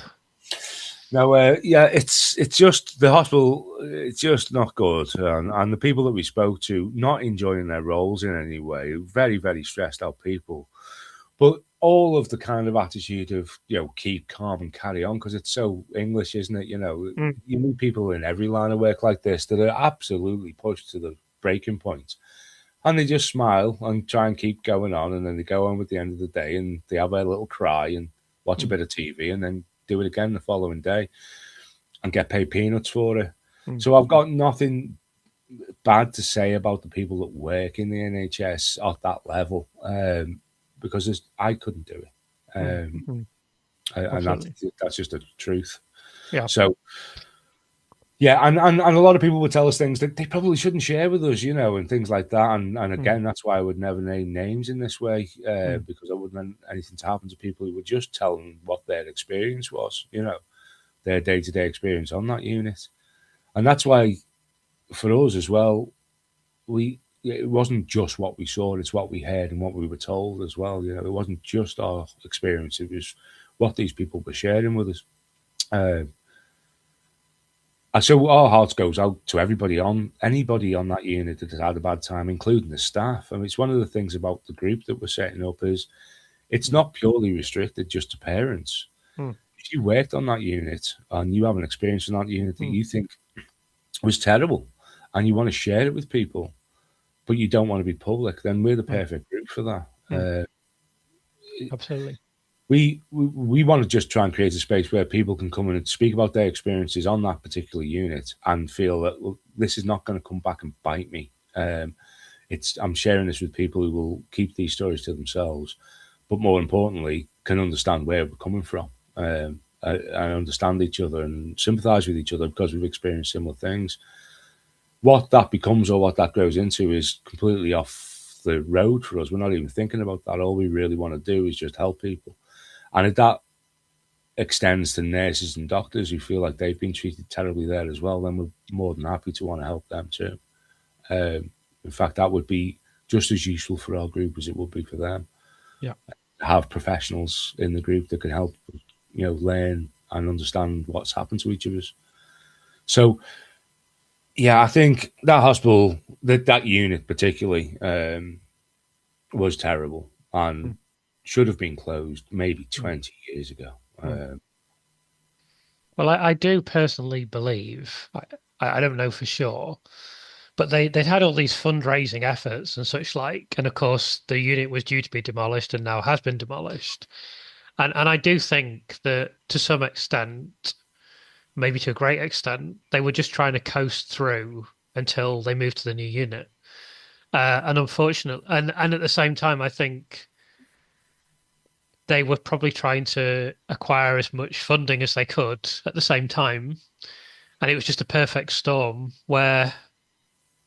No, yeah, it's just the hospital. It's just not good, and the people that we spoke to not enjoying their roles in any way. Very, very stressed out people, but all of the kind of attitude of keep calm and carry on, because it's so English, isn't it? Mm. You meet people in every line of work like this that are absolutely pushed to the breaking point, and they just smile and try and keep going on, and then they go home at the end of the day and they have a little cry and watch a bit of TV and then do it again the following day and get paid peanuts for it. Mm. So I've got nothing bad to say about the people that work in the NHS at that level, because I couldn't do it, Mm. and that's just the truth. Yeah. So yeah, and a lot of people would tell us things that they probably shouldn't share with us, and things like that. And again, that's why I would never name names in this way, because I wouldn't want anything to happen to people who would just tell them what their experience was, their day-to-day experience on that unit. And that's why, for us as well, it wasn't just what we saw; it's what we heard and what we were told as well. It wasn't just our experience; it was what these people were sharing with us. And so our hearts goes out to anybody on that unit that has had a bad time, including the staff. I mean, it's one of the things about the group that we're setting up is it's not purely restricted just to parents. Mm. If you worked on that unit and you have an experience in that unit that you think was terrible and you want to share it with people, but you don't want to be public, then we're the perfect group for that. Absolutely. We want to just try and create a space where people can come in and speak about their experiences on that particular unit and feel that, well, this is not going to come back and bite me. I'm sharing this with people who will keep these stories to themselves, but more importantly, can understand where we're coming from, and understand each other and sympathise with each other because we've experienced similar things. What that becomes or what that grows into is completely off the road for us. We're not even thinking about that. All we really want to do is just help people. And if that extends to nurses and doctors who feel like they've been treated terribly there as well, then we're more than happy to want to help them too. In fact, that would be just as useful for our group as it would be for them. Yeah. Have professionals in the group that can help, learn and understand what's happened to each of us. So, yeah, I think that hospital, that unit particularly, was terrible and should have been closed maybe 20 years ago. Well, I do personally believe, I don't know for sure, but they'd had all these fundraising efforts and such like, and of course the unit was due to be demolished and now has been demolished. And I do think that to some extent, maybe to a great extent, they were just trying to coast through until they moved to the new unit. And unfortunately, and at the same time, I think they were probably trying to acquire as much funding as they could at the same time. And it was just a perfect storm where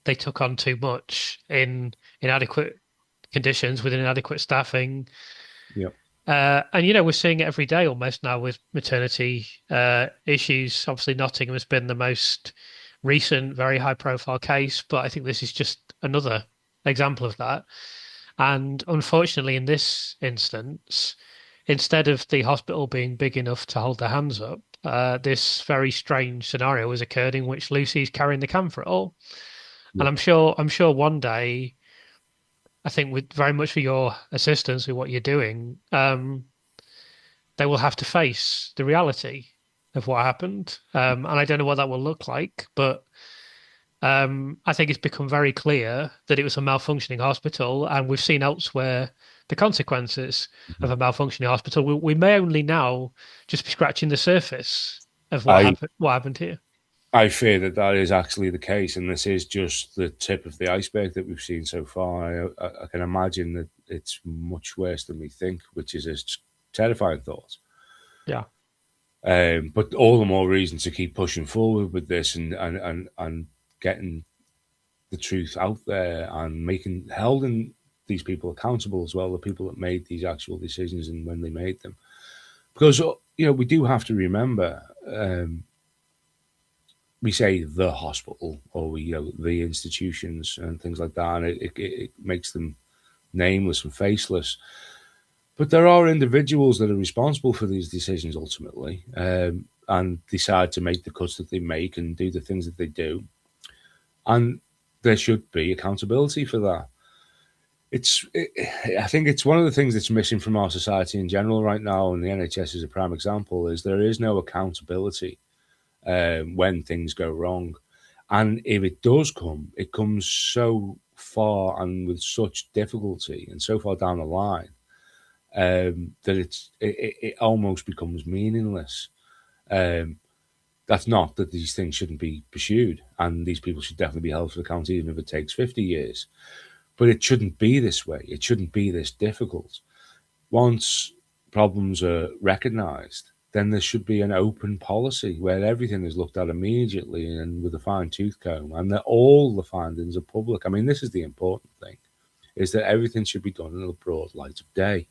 they took on too much in inadequate conditions with inadequate staffing. Yep. And we're seeing it every day almost now with maternity issues. Obviously, Nottingham has been the most recent, very high profile case, but I think this is just another example of that. And unfortunately, in this instance, instead of the hospital being big enough to hold their hands up, this very strange scenario has occurred in which Lucy's carrying the can for it all. And Yeah. I'm sure one day, I think with very much for your assistance with what you're doing, they will have to face the reality of what happened. And I don't know what that will look like, but I think it's become very clear that it was a malfunctioning hospital, and we've seen elsewhere the consequences of Mhm. a malfunctioning hospital. We may only now just be scratching the surface of what I happened. What happened here? I fear that that is actually the case, and this is just the tip of the iceberg that we've seen so far. I can imagine that it's much worse than we think, which is a terrifying thought. Yeah. But all the more reason to keep pushing forward with this and getting the truth out there and making holding these people accountable as well, the people that made these actual decisions and when they made them. Because we do have to remember. We say the hospital or the institutions and things like that, and it makes them nameless and faceless. But there are individuals that are responsible for these decisions ultimately, and decide to make the cuts that they make and do the things that they do, and there should be accountability for that. I think it's one of the things that's missing from our society in general right now, and the NHS is a prime example. Is there is no accountability when things go wrong. And if it does come, it comes so far and with such difficulty and so far down the line that it almost becomes meaningless. Um, that's not that these things shouldn't be pursued, and these people should definitely be held to account, even if it takes 50 years. But it shouldn't be this way. It shouldn't be this difficult. Once problems are recognised, then there should be an open policy where everything is looked at immediately and with a fine tooth comb, and that all the findings are public. I mean, this is the important thing: is that everything should be done in the broad light of day.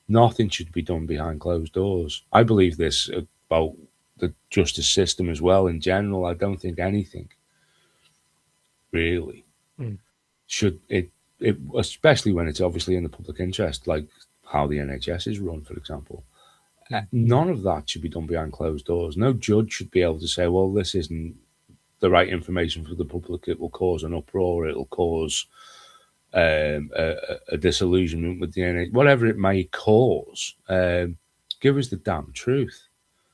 Nothing should be done behind closed doors. I believe this about the justice system as well. In general, I don't think anything really Mm. should it especially when it's obviously in the public interest, like how the NHS is run, for example. Mm. None of that should be done behind closed doors. No judge should be able to say, well, this isn't the right information for the public. It will cause an uproar. It will cause a disillusionment with the NHS, whatever it may cause. Give us the damn truth.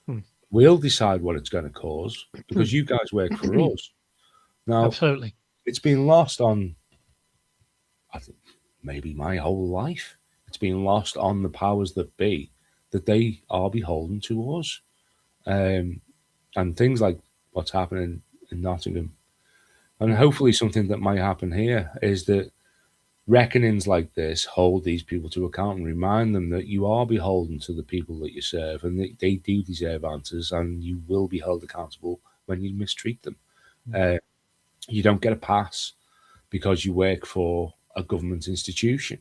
Mm. We'll decide what it's going to cause because you guys work for us. Now, Absolutely. it's been lost on, I think, maybe my whole life. It's been lost on the powers that be, that they are beholden to us. Um, and things like what's happening in Nottingham, and Mm. hopefully something that might happen here, is that reckonings like this hold these people to account and remind them that you are beholden to the people that you serve, and they do deserve answers, and you will be held accountable when you mistreat them. Mm. Uh, you don't get a pass because you work for a government institution,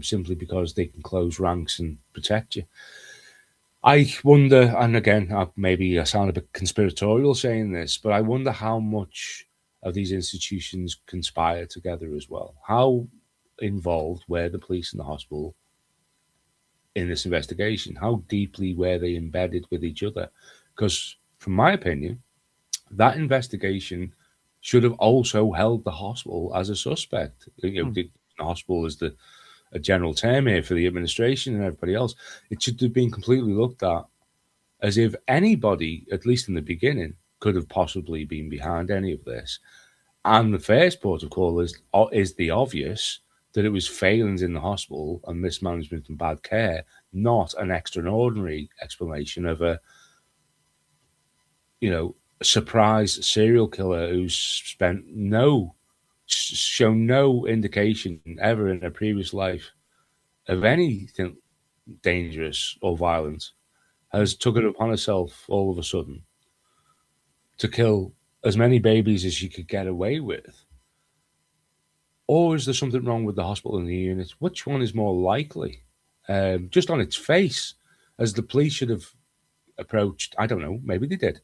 simply because they can close ranks and protect you. I wonder, and again, maybe I sound a bit conspiratorial saying this, but I wonder how much of these institutions conspire together as well. How involved were the police and the hospital in this investigation? How deeply were they embedded with each other? Because, from my opinion, that investigation should have also held the hospital as a suspect. Mm. The hospital is a general term here for the administration and everybody else. It should have been completely looked at as if anybody, at least in the beginning, could have possibly been behind any of this. And the first port of call is the obvious, that it was failings in the hospital and mismanagement and bad care, not an extraordinary explanation of a surprise serial killer who's shown no indication ever in a previous life of anything dangerous or violent, Mm. has took it upon herself all of a sudden to kill as many babies as she could get away with? Or is there something wrong with the hospital and the unit? Which one is more likely? Just on its face, as the police should have approached, I don't know, maybe they did.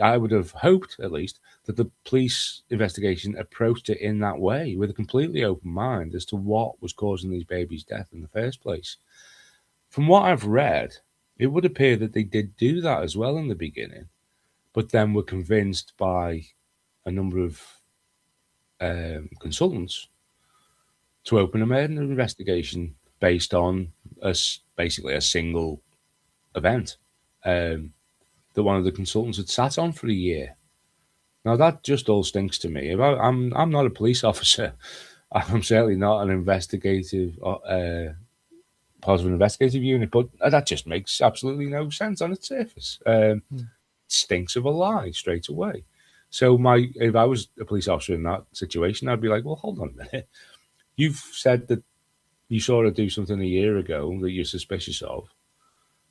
I would have hoped, at least, that the police investigation approached it in that way, with a completely open mind as to what was causing these babies' death in the first place. From what I've read, it would appear that they did do that as well in the beginning, but then were convinced by a number of consultants to open a murder investigation based on basically a single event that one of the consultants had sat on for a year. Now that just all stinks to me. I'm not a police officer. I'm certainly not an investigative part of an investigative unit, but that just makes absolutely no sense on its surface. Stinks of a lie straight away. So if I was a police officer in that situation, I'd be like, well, hold on a minute. You've said that you saw her do something a year ago that you're suspicious of,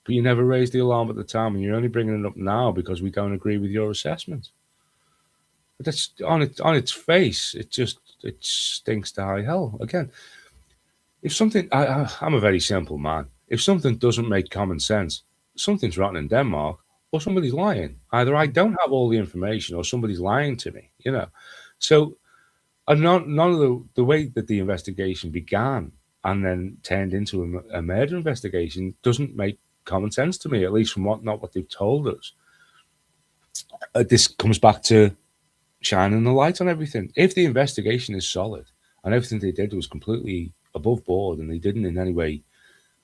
but you never raised the alarm at the time, and you're only bringing it up now because we don't agree with your assessment. But that's on its face. It stinks to high hell. Again, if something, I'm a very simple man. If something doesn't make common sense, something's rotten in Denmark, or somebody's lying. Either I don't have all the information, or somebody's lying to me. So none of the way that the investigation began and then turned into a murder investigation doesn't make common sense to me, at least from not what they've told us. This comes back to shining the light on everything. If the investigation is solid and everything they did was completely above board, and they didn't in any way,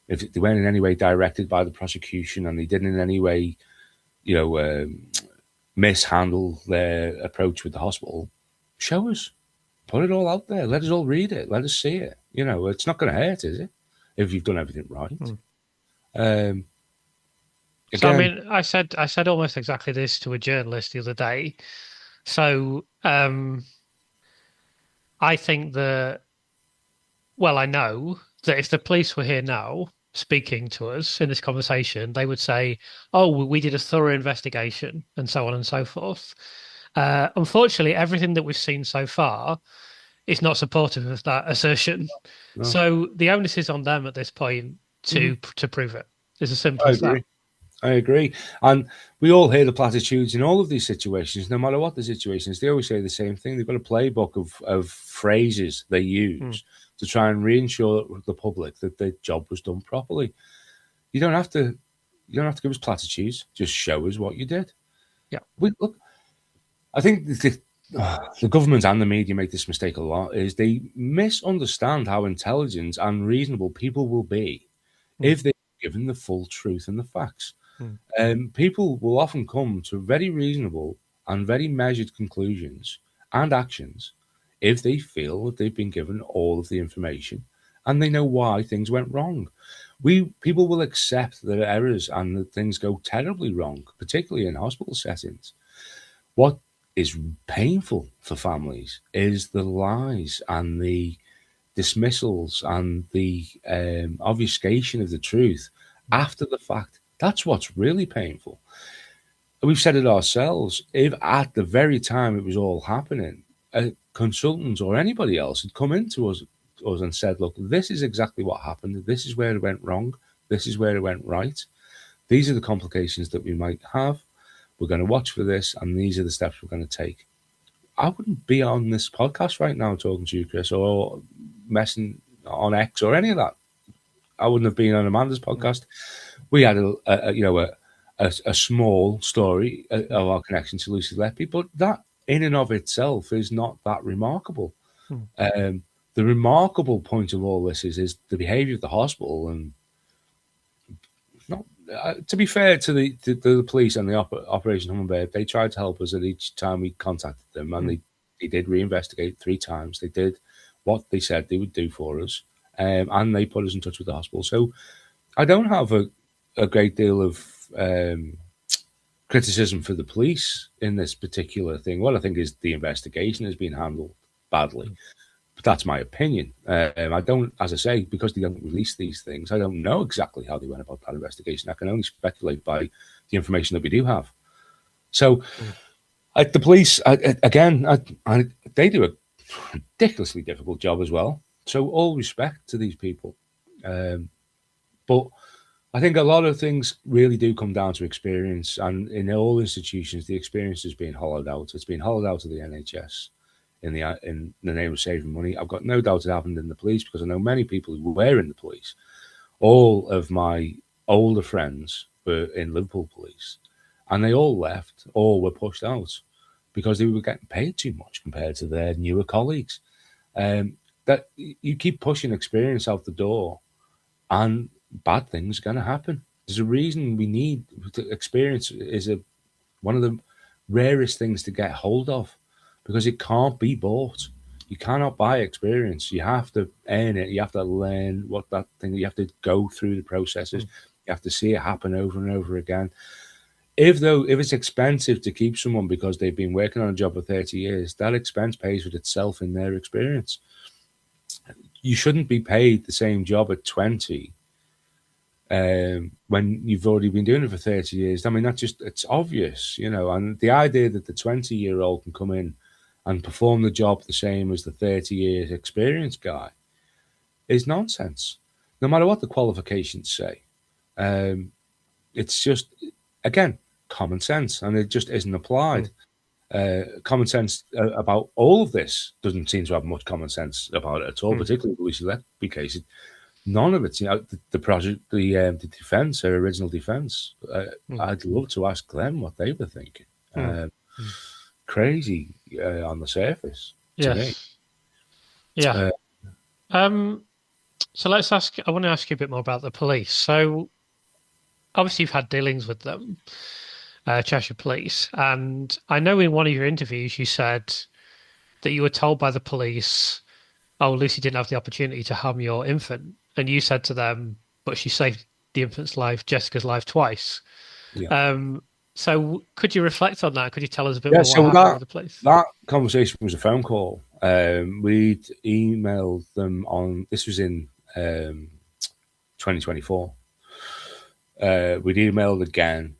if they weren't in any way directed by the prosecution, and they didn't in any way, mishandle their approach with the hospital, show us. Put it all out there. Let us all read it. Let us see it. It's not going to hurt, is it? If you've done everything right. Again, So I mean, I said almost exactly this to a journalist the other day. So I think that, well, I know that if the police were here now speaking to us in this conversation, they would say, "Oh, we did a thorough investigation," and so on and so forth. Unfortunately, everything that we've seen so far is not supportive of that assertion. No. So the onus is on them at this point to prove it. It's as simple as that. I agree. And we all hear the platitudes in all of these situations, no matter what the situation is. They always say the same thing. They've got a playbook of phrases they use to try and reassure the public that their job was done properly. You don't have to give us platitudes. Just show us what you did. Yeah. Look, I think the government and the media make this mistake a lot, is they misunderstand how intelligent and reasonable people will be if they're given the full truth and the facts. People will often come to very reasonable and very measured conclusions and actions if they feel that they've been given all of the information and they know why things went wrong. People will accept their errors and that things go terribly wrong, particularly in hospital settings. What is painful for families is the lies and the dismissals and the obfuscation of the truth after the fact. That's what's really painful. We've said it ourselves. If at the very time it was all happening, a consultant or anybody else had come into us and said, look, this is exactly what happened. This is where it went wrong. This is where it went right. These are the complications that we might have. We're going to watch for this, and these are the steps we're going to take. I wouldn't be on this podcast right now talking to you, Chris, or messing on X or any of that. I wouldn't have been on Amanda's podcast. We had a small story of our connection to Lucy Letby, but that in and of itself is not that remarkable. The remarkable point of all this is the behaviour of the hospital, and not. To be fair to the police and the Operation Hummingbird, they tried to help us at each time we contacted them, and they did reinvestigate 3 times. They did what they said they would do for us, and they put us in touch with the hospital. So I don't have a great deal of criticism for the police in this particular thing. What I think is the investigation has been handled badly. But that's my opinion. I don't, as I say, because they don't release these things, I don't know exactly how they went about that investigation. I can only speculate by the information that we do have. So, the police, they do a ridiculously difficult job as well. So, all respect to these people. But I think a lot of things really do come down to experience, and in all institutions, the experience is being hollowed out. It's been hollowed out of the NHS in the name of saving money. I've got no doubt it happened in the police because I know many people who were in the police. All of my older friends were in Liverpool police, and they all left or were pushed out because they were getting paid too much compared to their newer colleagues. That you keep pushing experience out the door, and bad things are going to happen. There's a reason we need experience is one of the rarest things to get hold of because it can't be bought. You cannot buy experience. You have to earn it. You have to learn what that thing. You have to go through the processes. You have to see it happen over and over again. If it's expensive to keep someone because they've been working on a job for 30 years, that expense pays for itself in their experience. You shouldn't be paid the same job at 20 when you've already been doing it for 30 years. I mean, it's obvious, and the idea that the 20-year-old can come in and perform the job the same as the 30 years experienced guy is nonsense, no matter what the qualifications say. It's just, again, common sense, and it just isn't applied. Common sense about all of this doesn't seem to have much common sense about it at all, particularly the Lucy Letby case. None of it. The project, the defence, her original defence. I'd love to ask them what they were thinking. Crazy on the surface to me. Yeah. So I want to ask you a bit more about the police. So obviously you've had dealings with them, Cheshire Police, and I know in one of your interviews you said that you were told by the police, "Oh, Lucy didn't have the opportunity to harm your infant," and you said to them, "But she saved the infant's life, Jessica's life twice." Yeah. So could you reflect on that? Could you tell us a bit more what happened with the police? That conversation was a phone call. We'd emailed them this was in 2024. We'd emailed again.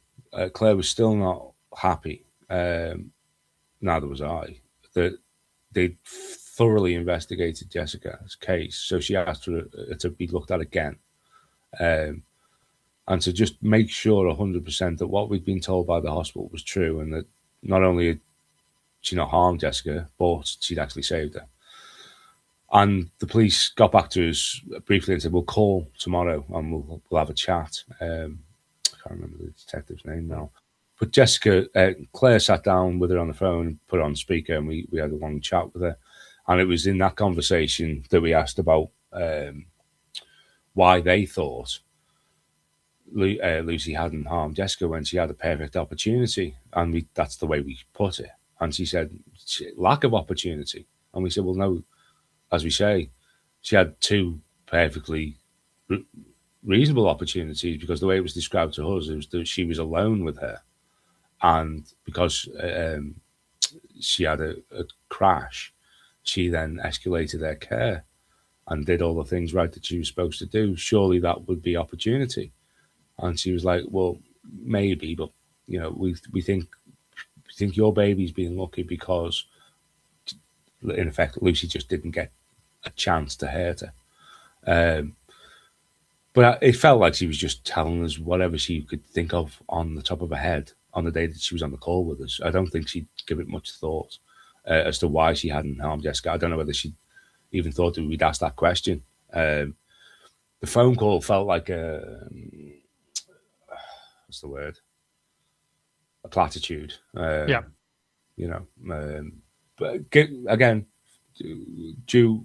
Claire was still not happy. Neither was I. That they'd thoroughly investigated Jessica's case, so she asked for it to be looked at again, and to just make sure 100% that what we'd been told by the hospital was true, and that not only had she not harmed Jessica, but she'd actually saved her. And the police got back to us briefly and said, "We'll call tomorrow and we'll have a chat." I can't remember the detective's name now. But Jessica, Claire sat down with her on the phone and put her on speaker, and we had a long chat with her. And it was in that conversation that we asked about why they thought Lucy hadn't harmed Jessica when she had a perfect opportunity. And that's the way we put it. And she said, lack of opportunity. And we said, well, no, as we say, she had two perfectly reasonable opportunities, because the way it was described to us, it was that she was alone with her. And because she had a crash, she then escalated their care and did all the things right that she was supposed to do. Surely that would be opportunity. And she was like, well, maybe, but we think your baby's being lucky because, in effect, Lucy just didn't get a chance to hurt her. But it felt like she was just telling us whatever she could think of on the top of her head on the day that she was on the call with us. I don't think she'd give it much thought as to why she hadn't harmed Jessica. I don't know whether she even thought that we'd ask that question. The phone call felt like what's the word? A platitude. Yeah. But again, give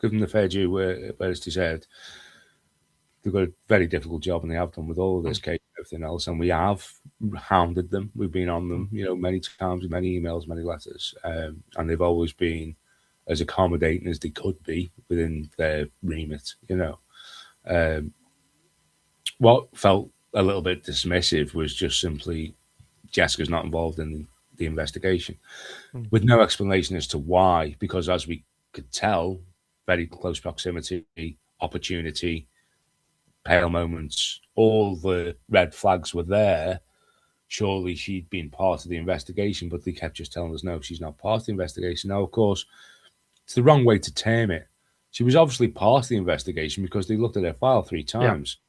them the fair due where it's deserved. They've got a very difficult job, and they have done with all of this case and everything else. And we have hounded them. We've been on them, many times, many emails, many letters, and they've always been as accommodating as they could be within their remit. What felt a little bit dismissive was just simply Jessica's not involved in the investigation, with no explanation as to why. Because as we could tell, very close proximity, opportunity, pale moments, all the red flags were there. Surely she'd been part of the investigation, but they kept just telling us, no, she's not part of the investigation. Now, of course, it's the wrong way to term it. She was obviously part of the investigation because they looked at her file 3 times.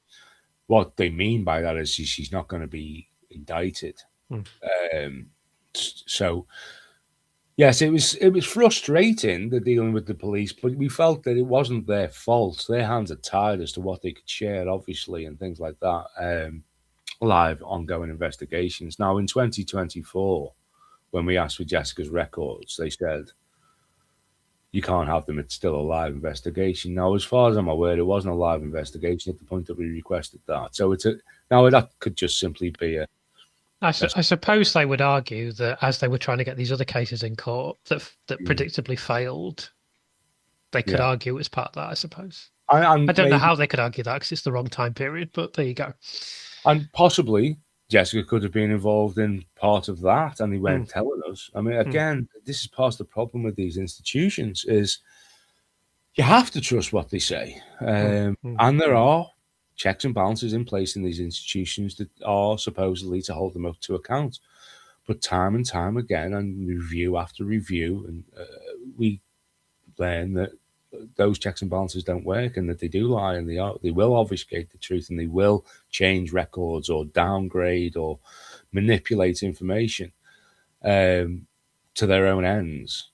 what they mean by that is she's not going to be indicted. Mm. Um, so yes, it was frustrating, the dealing with the police, but we felt that it wasn't their fault. Their hands are tied as to what they could share, obviously, and things like that. Live ongoing investigations. Now, in 2024, when we asked for Jessica's records, they said you can't have them. It's still a live investigation. Now, as far as I'm aware, it wasn't a live investigation at the point that we requested that. So now that could just simply be I suppose they would argue that as they were trying to get these other cases in court that predictably failed, they could yeah, argue it was part of that, I suppose. I and don't know maybe how they could argue that because it's the wrong time period, but there you go. and possibly Jessica could have been involved in part of that, and they Mm, weren't telling us. I mean, mm, again, this is part of the problem with these institutions is you have to trust what they say, mm, mm, and there are checks and balances in place in these institutions that are supposedly to hold them up to account. But time and time again, and review after review, and we learn that those checks and balances don't work, and that they do lie, and they will obfuscate the truth, and they will change records or downgrade or manipulate information to their own ends.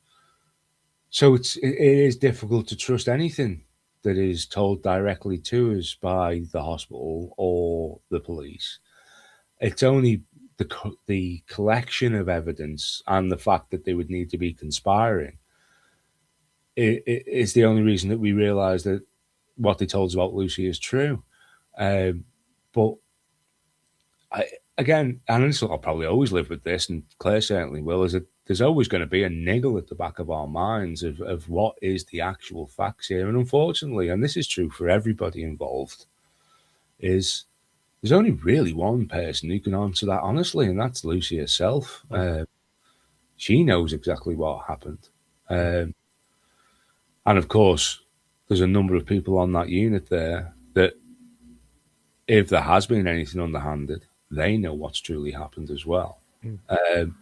So it is difficult to trust anything that is told directly to us by the hospital or the police. It's only the collection of evidence and the fact that they would need to be conspiring is the only reason that we realise that what they told us about Lucy is true. But I, again, and I'll probably always live with this, and Claire certainly will, is that there's always going to be a niggle at the back of our minds of what is the actual facts here. And unfortunately, and this is true for everybody involved, is there's only really one person who can answer that honestly, and that's Lucy herself. mm, She knows exactly what happened. mm, And of course, there's a number of people on that unit there that, if there has been anything underhanded, they know what's truly happened as well. mm, Um,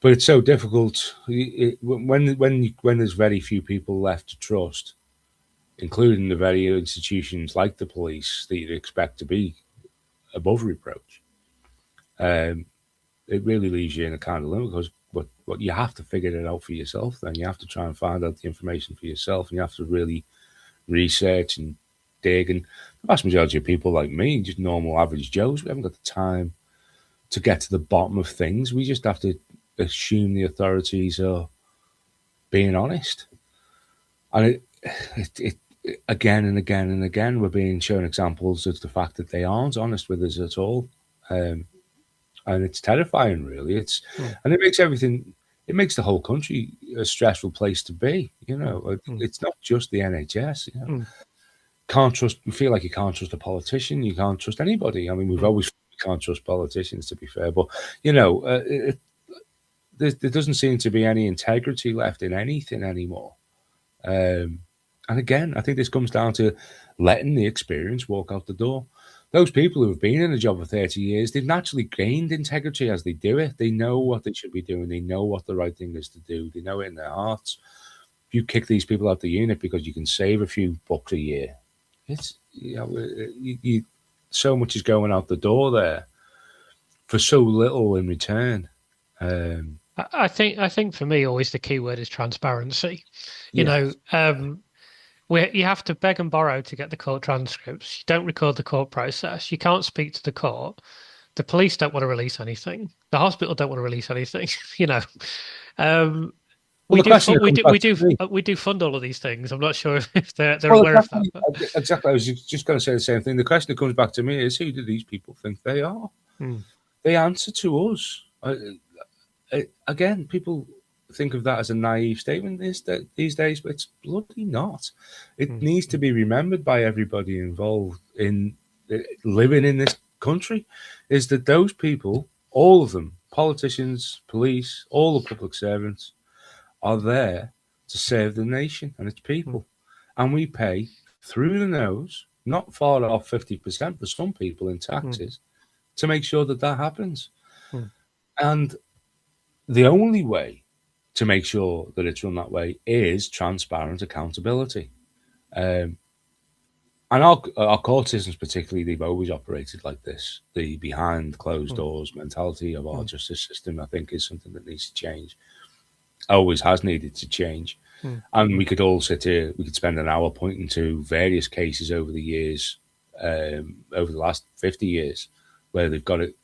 but it's so difficult when there's very few people left to trust, including the very institutions like the police that you'd expect to be above reproach. Um, it really leaves you in a kind of limbo because what you have to figure it out for yourself. Then you have to try and find out the information for yourself, and you have to really research and dig. And the vast majority of people like me, just normal average Joes, we haven't got the time to get to the bottom of things. We just have to assume the authorities are being honest. And it again and again and again, we're being shown examples of the fact that they aren't honest with us at all. And it's terrifying, really. mm, And it makes the whole country a stressful place to be. mm, mm, It's not just the NHS. mm, You feel like you can't trust a politician. You can't trust anybody. I mean, we've mm, always can't trust politicians, to be fair, but you know, there doesn't seem to be any integrity left in anything anymore. And again, I think this comes down to letting the experience walk out the door. Those people who have been in a job for 30 years, they've naturally gained integrity as they do it. They know what they should be doing. They know what the right thing is to do. They know it in their hearts. If you kick these people out the unit because you can save a few bucks a year, it's so much is going out the door there for so little in return. I think for me, always the key word is transparency. You Yeah. know, where you have to beg and borrow to get the court transcripts. You don't record the court process. You can't speak to the court. The police don't want to release anything. The hospital don't want to release anything. You know, um, Well, we the do question that we comes do back to me. we do fund all of these things. I'm not sure if they're Well, aware of that, but exactly. I was just going to say the same thing. The question that comes back to me is, who do these people think they are? mm, They answer to us. Again, people think of that as a naive statement these days, but it's bloody not. It mm, needs to be remembered by everybody involved in living in this country, is that those people, all of them, politicians, police, all the public servants, are there to serve the nation and its mm, people. And we pay through the nose, not far off 50% for some people in mm, taxes, to make sure that that happens. mm, And the only way to make sure that it's run that way is transparent accountability. Um, And our court systems, particularly, they've always operated like this. The behind closed mm, doors mentality of our mm, justice system, I think, is something that needs to change. Always has needed to change. mm, And we could all sit here, we could spend an hour pointing to various cases over the years, over the last 50 years, where they've got it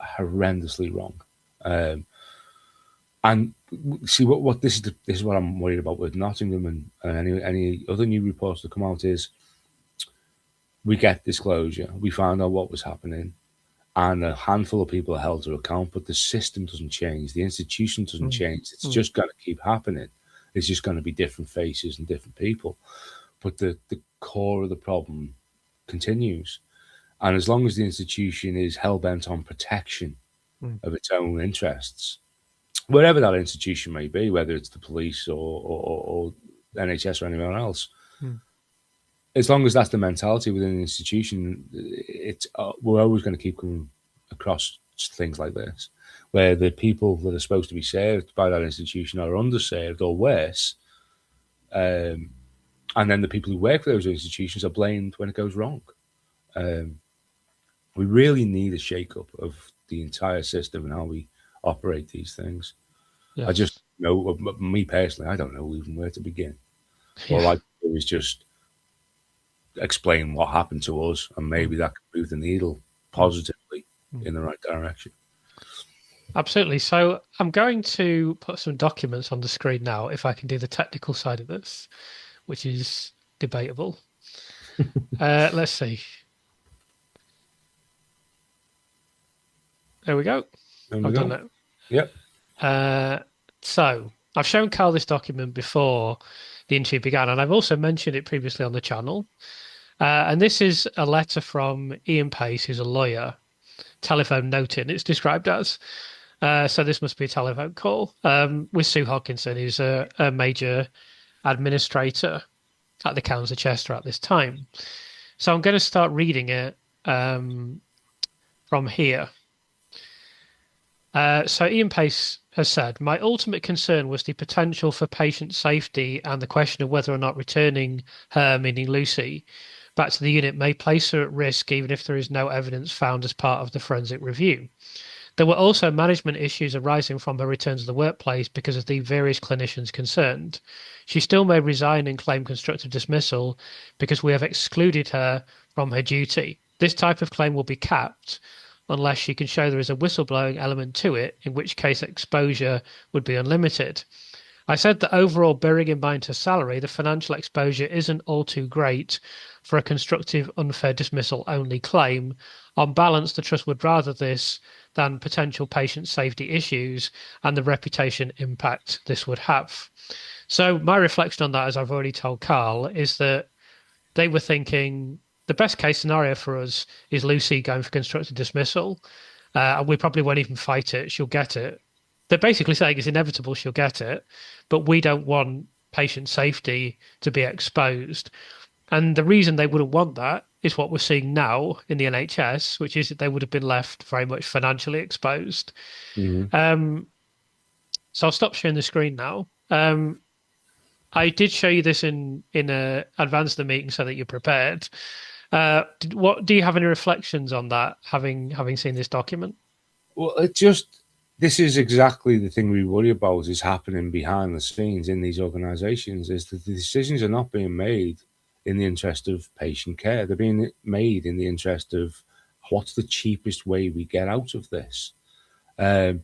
horrendously wrong. Um, and see what this is what I'm worried about with Nottingham and any other new reports that come out is we get disclosure, we find out what was happening, and a handful of people are held to account, but the system doesn't change, the institution doesn't mm, change. It's mm, just going to keep happening. It's just going to be different faces and different people, but the core of the problem continues. And as long as the institution is hell bent on protection mm, of its own interests, wherever that institution may be, whether it's the police or NHS or anyone else, mm, as long as that's the mentality within the institution, it's we're always going to keep coming across things like this, where the people that are supposed to be served by that institution are underserved or worse, um, and then the people who work for those institutions are blamed when it goes wrong. Um, we really need a shake-up of the entire system and how we operate these things. I just yes. know, me personally, I don't know even where to begin. Yeah. All I do is just explain what happened to us, and Mm, maybe that could move the needle mm, positively mm. in the right direction. Absolutely. So I'm going to put some documents on the screen now, if I can do the technical side of this, which is debatable. Let's see. There we go. There we I've done go. that. Yep. So I've shown Carl this document before the interview began, and I've also mentioned it previously on the channel. And this is a letter from Ian Pace, who's a lawyer, telephone noting, it's described as. So this must be a telephone call with Sue Hodkinson, who's a major administrator at the Countess of Chester at this time. So I'm going to start reading it from here. So Ian Pace has said, my ultimate concern was the potential for patient safety and the question of whether or not returning her, meaning Lucy, back to the unit may place her at risk even if there is no evidence found as part of the forensic review. There were also management issues arising from her return to the workplace because of the various clinicians concerned. She still may resign and claim constructive dismissal because we have excluded her from her duty. This type of claim will be capped unless she can show there is a whistleblowing element to it, in which case exposure would be unlimited. I said that overall, bearing in mind her salary, the financial exposure isn't all too great for a constructive unfair dismissal only claim. On balance, the Trust would rather this than potential patient safety issues and the reputation impact this would have. So my reflection on that, as I've already told Carl, is that they were thinking the best case scenario for us is Lucy going for constructive dismissal, and we probably won't even fight it. She'll get it. They're basically saying it's inevitable she'll get it, but we don't want patient safety to be exposed. And the reason they wouldn't want that is what we're seeing now in the NHS, which is that they would have been left very much financially exposed. Mm-hmm. Um, so I'll stop sharing the screen now. I did show you this in advance of the meeting so that you're prepared. What do you have any reflections on that, having seen this document? Well, it just this is exactly the thing we worry about is happening behind the scenes in these organisations. Is that the decisions are not being made in the interest of patient care. They're being made in the interest of what's the cheapest way we get out of this. Um,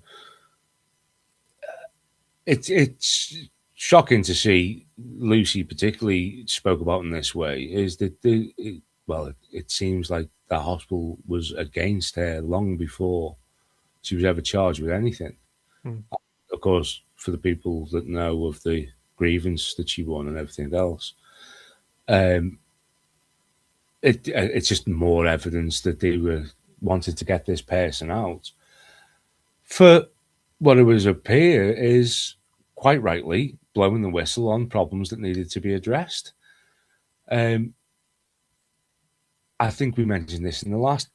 it's shocking to see Lucy particularly spoke about in this way. Is that it seems like the hospital was against her long before she was ever charged with anything. Mm, Of course, for the people that know of the grievance that she won and everything else, um, it's just more evidence that they were wanted to get this person out. For what it was appear is quite rightly blowing the whistle on problems that needed to be addressed. Um, I think we mentioned this in the last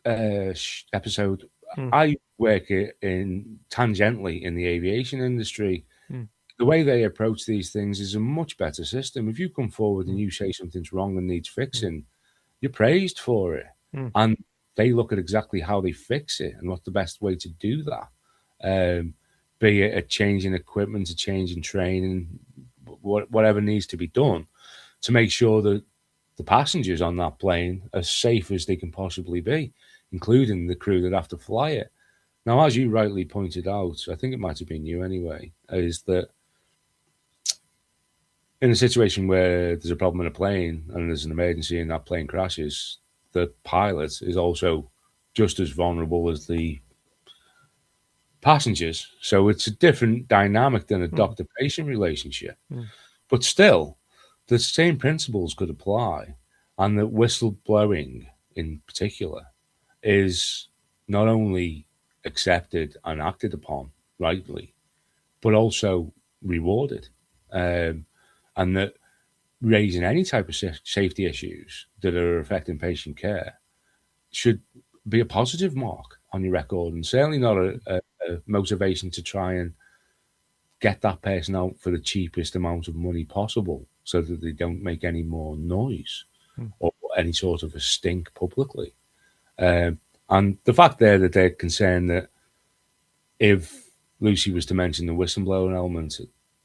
episode. mm, I work in tangentially in the aviation industry. mm, the way they approach these things is a much better system. If you come forward and you say something's wrong and needs fixing, you're praised for it. And they look at exactly how they fix it and what's the best way to do that. Be it a change in equipment, a change in training, whatever needs to be done to make sure that the passengers on that plane are as safe as they can possibly be, including the crew that have to fly it. Now, as you rightly pointed out, I think it might have been you anyway, is that in a situation where there's a problem in a plane and there's an emergency and that plane crashes, the pilot is also just as vulnerable as the passengers. So it's a different dynamic than a doctor-patient relationship. But still, the same principles could apply, and that whistleblowing in particular is not only accepted and acted upon rightly, but also rewarded. And that raising any type of safety issues that are affecting patient care should be a positive mark on your record, and certainly not a motivation to try and get that person out for the cheapest amount of money possible so that they don't make any more noise or any sort of a stink publicly. And the fact there that they're concerned that if Lucy was to mention the whistleblowing element,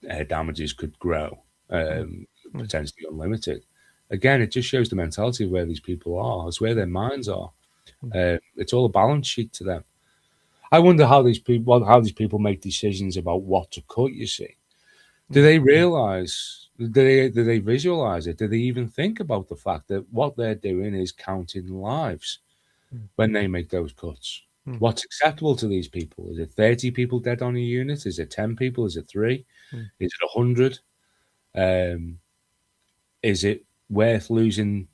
her damages could grow, potentially unlimited. Again, it just shows the mentality of where these people are. It's where their minds are. It's all a balance sheet to them. I wonder how these people make decisions about what to cut. You see, do they realize? Do they visualize it? Do they even think about the fact that what they're doing is counting lives when they make those cuts? What's acceptable to these people? Is it 30 people dead on a unit? Is it 10 people? Is it 3? Is it 100? Is it worth losing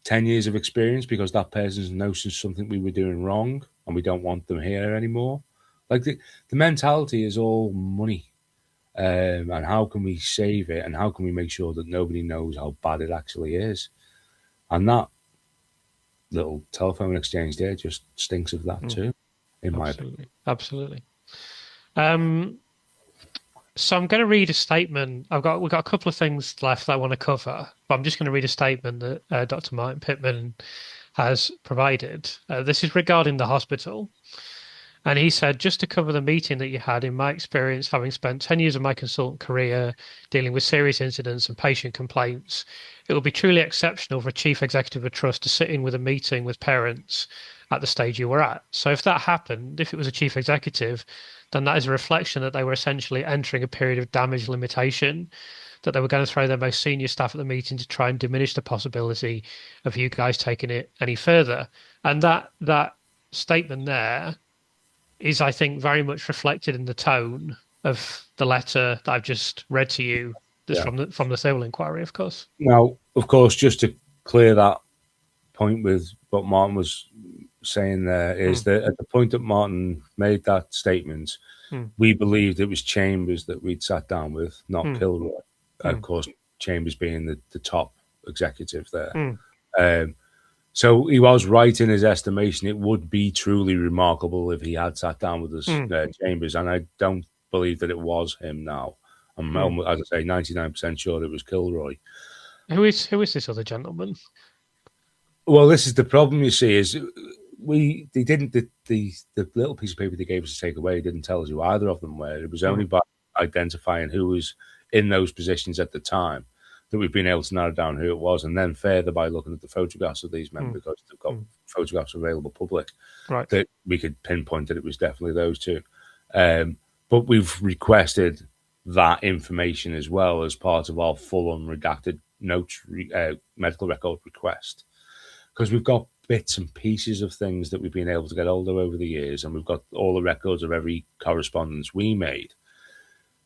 10 years of experience because that person's noticed something we were doing wrong and we don't want them here anymore? Like the mentality is all money. And how can we save it, and how can we make sure that nobody knows how bad it actually is? And that little telephone exchange there just stinks of that too, in my opinion. Absolutely. So I'm going to read a statement. We've got a couple of things left that I want to cover, but I'm just going to read a statement that Dr. Martyn Pitman has provided. This is regarding the hospital. And he said, just to cover the meeting that you had, in my experience, having spent 10 years of my consultant career dealing with serious incidents and patient complaints, it would be truly exceptional for a chief executive of trust to sit in with a meeting with parents at the stage you were at. So if that happened, if it was a chief executive, then that is a reflection that they were essentially entering a period of damage limitation, that they were going to throw their most senior staff at the meeting to try and diminish the possibility of you guys taking it any further. And that statement there is, I think, very much reflected in the tone of the letter that I've just read to you. This from the civil inquiry, of course. Now, of course, just to clear that point with what Martyn was saying there, is that at the point that Martyn made that statement, we believed it was Chambers that we'd sat down with, not Kilroy. Of course, Chambers being the top executive there. So he was right in his estimation. It would be truly remarkable if he had sat down with us, Chambers, and I don't believe that it was him now. I'm almost, as I say, 99% sure it was Kilroy. Who is this other gentleman? Well, this is the problem, you see, is they didn't, the little piece of paper they gave us to take away didn't tell us who either of them were. It was only by identifying who was in those positions at the time that we've been able to narrow down who it was, and then further by looking at the photographs of these men, because they've got photographs available public, that we could pinpoint that it was definitely those two. But we've requested that information as well as part of our full unredacted notes medical record request, because we've got bits and pieces of things that we've been able to get hold of over the years, and we've got all the records of every correspondence we made,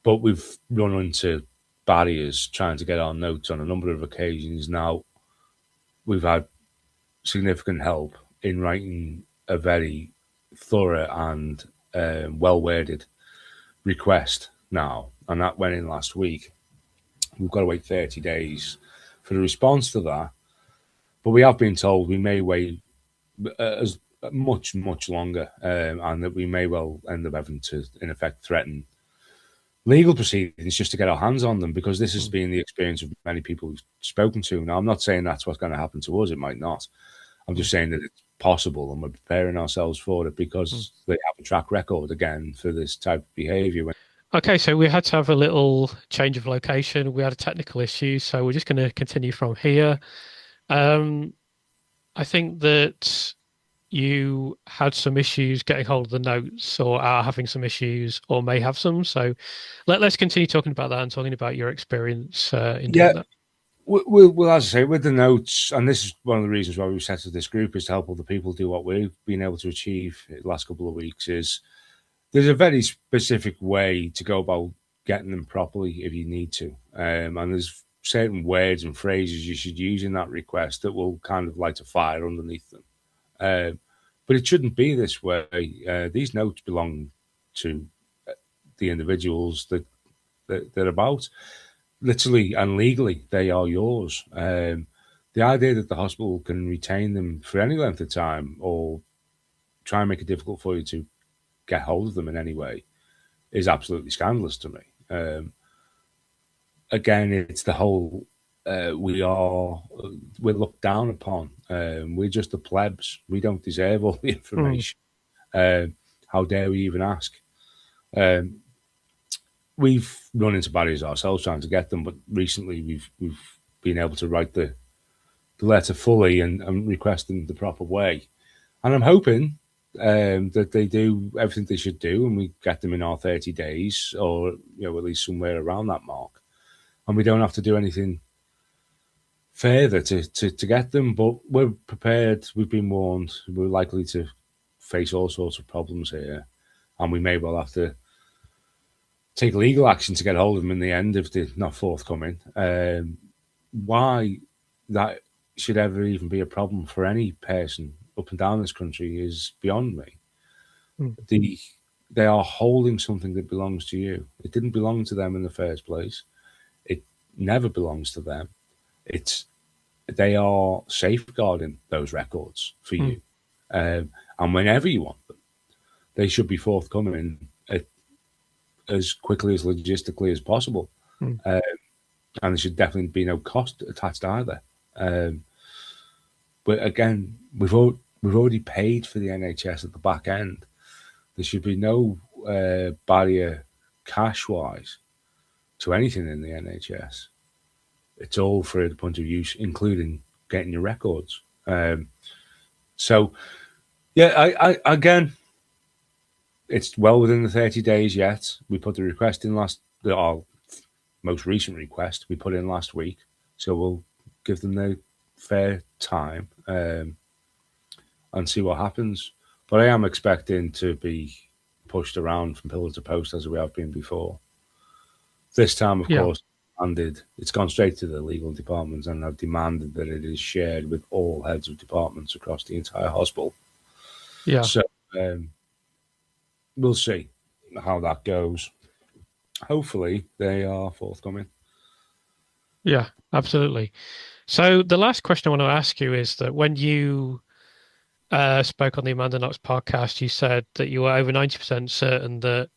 but we've run into barriers trying to get our notes on a number of occasions. Now, we've had significant help in writing a very thorough and well-worded request now, and that went in last week. We've got to wait 30 days for the response to that, but we have been told we may wait as much longer, and that we may well end up having to, in effect, threaten legal proceedings just to get our hands on them, because this has Mm. been the experience of many people we've spoken to. Now, I'm not saying that's what's going to happen to us. It might not. I'm Mm. just saying that it's possible, and we're preparing ourselves for it Mm. because they have a track record again for this type of behaviour. Okay, so we had to have a little change of location. We had a technical issue, so we're just going to continue from here. Um, I think that you had some issues getting hold of the notes, or are having some issues, or may have some. So let's continue talking about that and talking about your experience in doing Yeah, that. well, as I say, with the notes, and this is one of the reasons why we've set up this group, is to help other people do what we've been able to achieve the last couple of weeks. Is there's a very specific way to go about getting them properly if you need to, and there's certain words and phrases you should use in that request that will kind of light a fire underneath them. But it shouldn't be this way. These notes belong to the individuals that they're about. Literally and legally, they are yours. The idea that the hospital can retain them for any length of time or try and make it difficult for you to get hold of them in any way is absolutely scandalous to me. Again, it's the whole we're looked down upon. We're just the plebs. We don't deserve all the Mm. information. How dare we even ask? Um, we've run into barriers ourselves trying to get them, but recently we've been able to write the letter fully and request them the proper way. And I'm hoping that they do everything they should do, and we get them in our 30 days, or at least somewhere around that mark, and we don't have to do anything further to get them. But we're prepared. We've been warned. We're likely to face all sorts of problems here, and we may well have to take legal action to get hold of them in the end if they're not forthcoming. Why that should ever even be a problem for any person up and down this country is beyond me. Mm. They are holding something that belongs to you. It didn't belong to them in the first place. It never belongs to them. It's They are safeguarding those records for Mm. you, and whenever you want them, they should be forthcoming as quickly as logistically as possible. Mm. Uh, and there should definitely be no cost attached either. Um, but again, we've already paid for the NHS at the back end. There should be no barrier cash wise to anything in the NHS. It's all for the point of use, including getting your records. So yeah, I again, it's well within the 30 days yet. We put the request in our most recent request we put in last week, so we'll give them the fair time and see what happens. But I am expecting to be pushed around from pillar to post as we have been before. This time, of Yeah, course, it's gone straight to the legal departments, and I've demanded that it is shared with all heads of departments across the entire hospital. yeah, So we'll see how that goes. Hopefully, they are forthcoming. yeah, absolutely. So the last question I want to ask you is that when you spoke on the Amanda Knox podcast, you said that you were over 90% certain that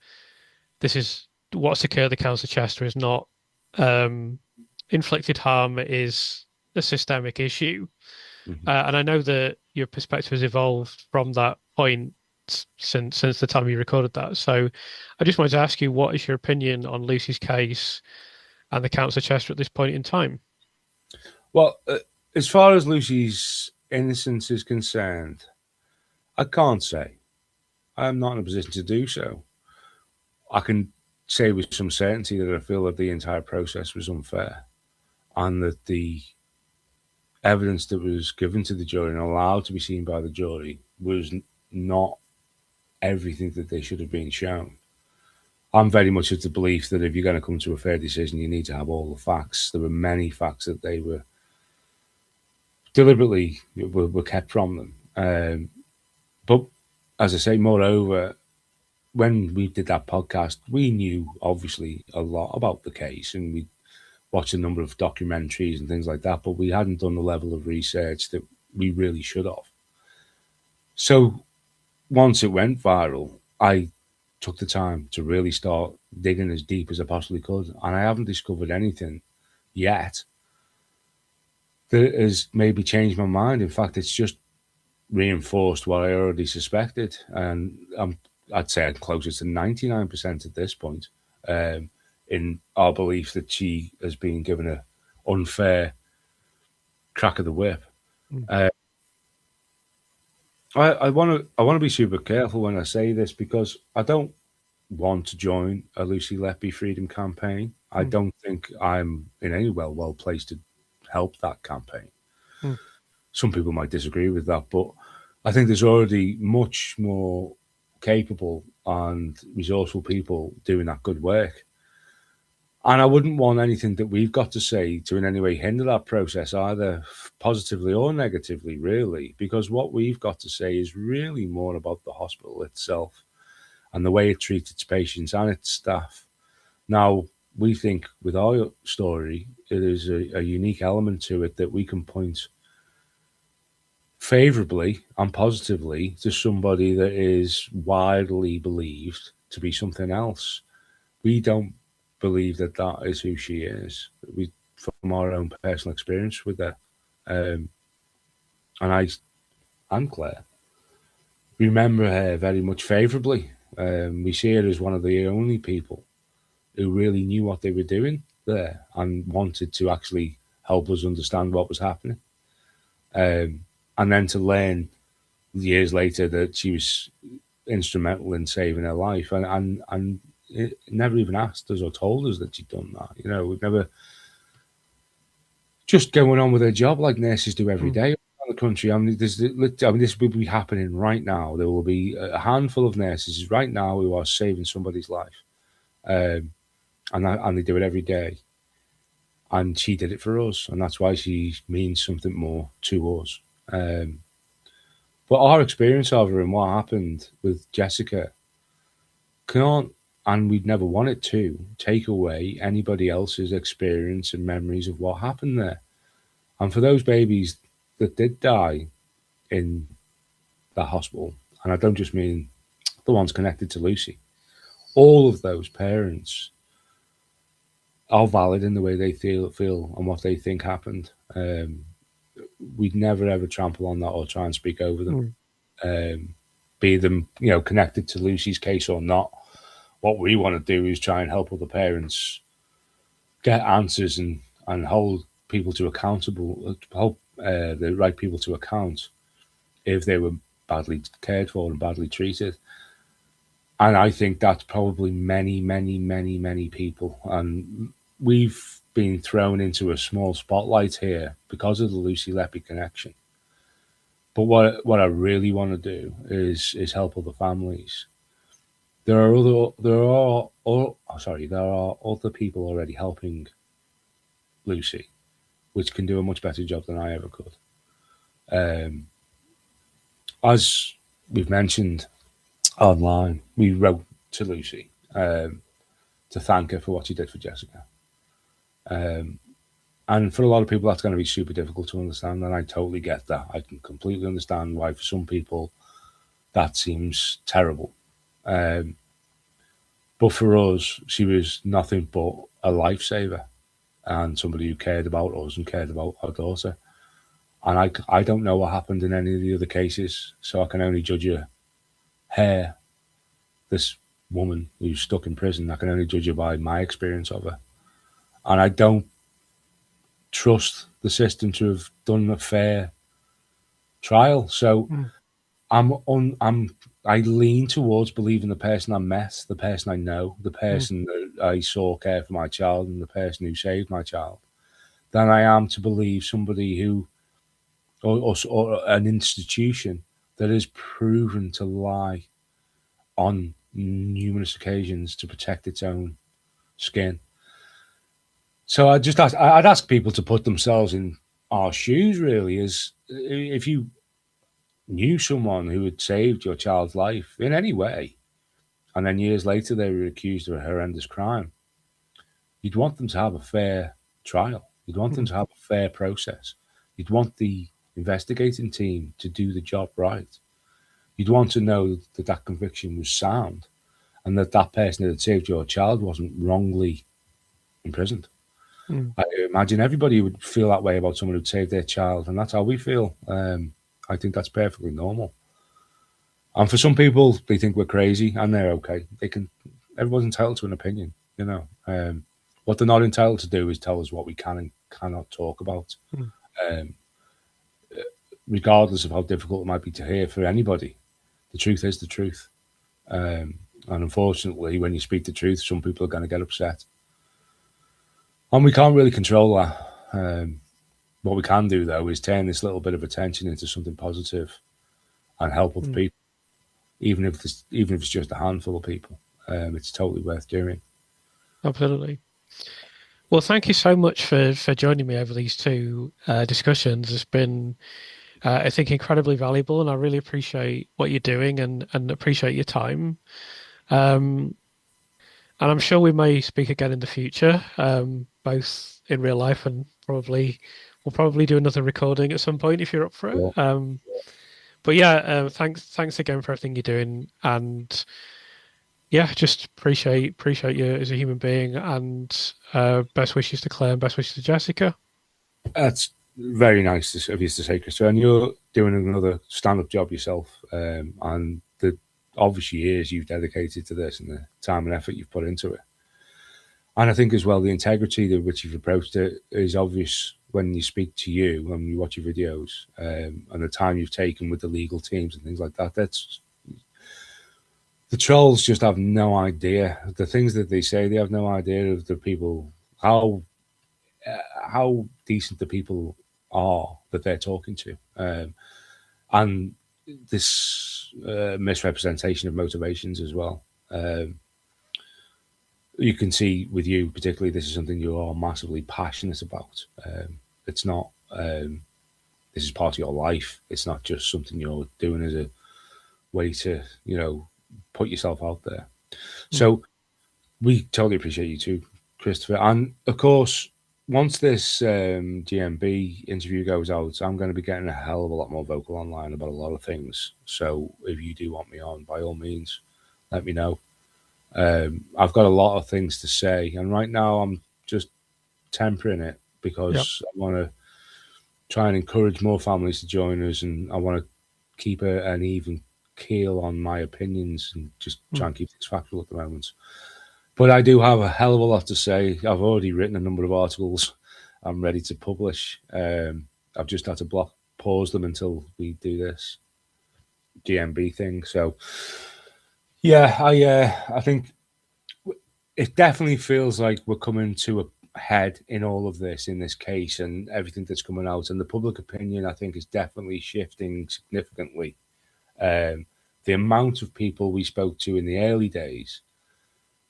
this is what's occurred at the Council of Chester is not um, inflicted harm, it is a systemic issue. Mm-hmm. And I know that your perspective has evolved from that point since the time you recorded that. So I just wanted to ask you, what is your opinion on Lucy's case and the Council of Chester at this point in time? Well, as far as Lucy's innocence is concerned, I can't say. I'm not in a position to do so. I can say with some certainty that I feel that the entire process was unfair and that the evidence that was given to the jury and allowed to be seen by the jury was not everything that they should have been shown. I'm very much of the belief that if you're going to come to a fair decision, you need to have all the facts. There were many facts that they were deliberately were kept from them. But as I say, moreover, when we did that podcast, we knew obviously a lot about the case and we watched a number of documentaries and things like that, but we hadn't done the level of research that we really should have. So once it went viral, I took the time to really start digging as deep as I possibly could, and I haven't discovered anything yet that has maybe changed my mind. In fact, it's just reinforced what I already suspected, and I'd say I'm closer to 99% at this point, in our belief that she has been given a unfair crack of the whip. Mm. I want to be super careful when I say this, because I don't want to join a Lucy Letby freedom campaign. I Mm. don't think I'm in any well placed to help that campaign. Mm. Some people might disagree with that, but I think there's already much more capable and resourceful people doing that good work. And I wouldn't want anything that we've got to say to in any way hinder that process, either positively or negatively, really, because what we've got to say is really more about the hospital itself and the way it treats its patients and its staff. Now, we think with our story, it is a unique element to it that we can point favourably and positively to somebody that is widely believed to be something else. We don't believe that that is who she is. We, from our own personal experience with her, and I and Claire, remember her very much favourably. We see her as one of the only people who really knew what they were doing there and wanted to actually help us understand what was happening. And then to learn years later that she was instrumental in saving her life, and it never even asked us or told us that she'd done that. You know, we've never just going on with her job like nurses do every Mm. day around the country. This will be happening right now. There will be a handful of nurses right now who are saving somebody's life, and they do it every day. And she did it for us, and that's why she means something more to us. But our experience of her and what happened with Jessica can't, and we'd never want it to, take away anybody else's experience and memories of what happened there. And for those babies that did die in that hospital, and I don't just mean the ones connected to Lucy, all of those parents are valid in the way they feel and what they think happened. We'd never ever trample on that or try and speak over them, Mm. be them connected to Lucy's case or not. What we want to do is try and help other parents get answers and hold people to accountable, hold the right people to account if they were badly cared for and badly treated. And I think that's probably many, many, many, many people. And we've been thrown into a small spotlight here because of the Lucy Letby connection. But what I really want to do is help other families. There are other people already helping Lucy, which can do a much better job than I ever could. As we've mentioned online, we wrote to Lucy to thank her for what she did for Jessica. And for a lot of people, that's going to be super difficult to understand, and I totally get that. I can completely understand why, for some people, that seems terrible. But for us, she was nothing but a lifesaver and somebody who cared about us and cared about our daughter. And I don't know what happened in any of the other cases, so I can only judge her, this woman who's stuck in prison. I can only judge her by my experience of her. And I don't trust the system to have done a fair trial. So Mm. I lean towards believing the person I met, the person I know, the Mm. person that I saw care for my child, and the person who saved my child, than I am to believe somebody who, or an institution that is proven to lie on numerous occasions to protect its own skin. So I'd ask people to put themselves in our shoes. Really, is if you knew someone who had saved your child's life in any way, and then years later they were accused of a horrendous crime, you'd want them to have a fair trial. You'd want them Mm. to have a fair process. You'd want the investigating team to do the job right. You'd want to know that that conviction was sound. and that person that had saved your child wasn't wrongly imprisoned. Mm. I imagine everybody would feel that way about someone who'd saved their child, and that's how we feel. I think that's perfectly normal. And for some people, they think we're crazy, and they're okay. Everyone's entitled to an opinion, you know. What they're not entitled to do is tell us what we can and cannot talk about, Mm. um, regardless of how difficult it might be to hear for anybody. The truth is the truth. And unfortunately, when you speak the truth, some people are going to get upset. And we can't really control that. What we can do, though, is turn this little bit of attention into something positive and help other people, even if it's just a handful of people. It's totally worth doing. Absolutely. Well, thank you so much for joining me over these two discussions. It's been, I think, incredibly valuable, and I really appreciate what you're doing and appreciate your time. Um, and I'm sure we may speak again in the future, both in real life and we'll probably do another recording at some point if you're up for it. Yeah. But yeah, thanks again for everything you're doing, and yeah, just appreciate you as a human being, and best wishes to Claire and best wishes to Jessica. That's very nice of you to say, Christopher. And you're doing another stand-up job yourself, and the obvious years you've dedicated to this and the time and effort you've put into it. And I think as well, the integrity with which you've approached it is obvious when you speak to you, when you watch your videos, and the time you've taken with the legal teams and things like that. That's the trolls just have no idea. The things that they say, they have no idea of the people, how decent the people are that they're talking to. And this misrepresentation of motivations as well. You can see with you particularly, this is something you are massively passionate about. It's not, this is part of your life. It's not just something you're doing as a way to, put yourself out there. So we totally appreciate you too, Christopher. And of course, once this GMB interview goes out, I'm going to be getting a hell of a lot more vocal online about a lot of things. So if you do want me on, by all means, let me know. I've got a lot of things to say, and right now I'm just tempering it because I want to try and encourage more families to join us, and I want to keep an even keel on my opinions and just try and keep things factual at the moment. But I do have a hell of a lot to say. I've already written a number of articles I'm ready to publish. I've just had to pause them until we do this GMB thing. So yeah, I think it definitely feels like we're coming to a head in all of this, in this case, and everything that's coming out. And the public opinion, I think, is definitely shifting significantly. The amount of people we spoke to in the early days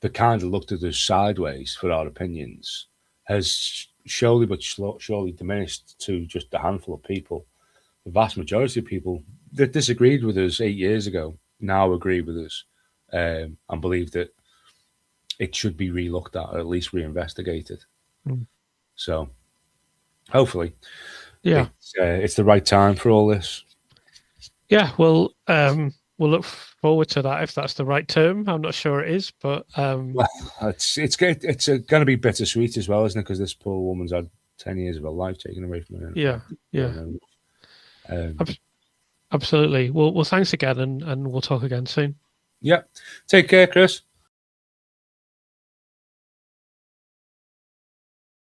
that kind of looked at us sideways for our opinions has surely but surely diminished to just a handful of people. The vast majority of people that disagreed with us 8 years ago now agree with us, and believe that it should be re-looked at, or at least reinvestigated. So hopefully it's the right time for all this. Yeah, well, we'll look forward to that if that's the right term. I'm not sure it is, but well, it's going to be bittersweet as well, isn't it? Because this poor woman's had 10 years of her life taken away from her. Absolutely. Well, thanks again, and we'll talk again soon. Yeah, take care, Chris.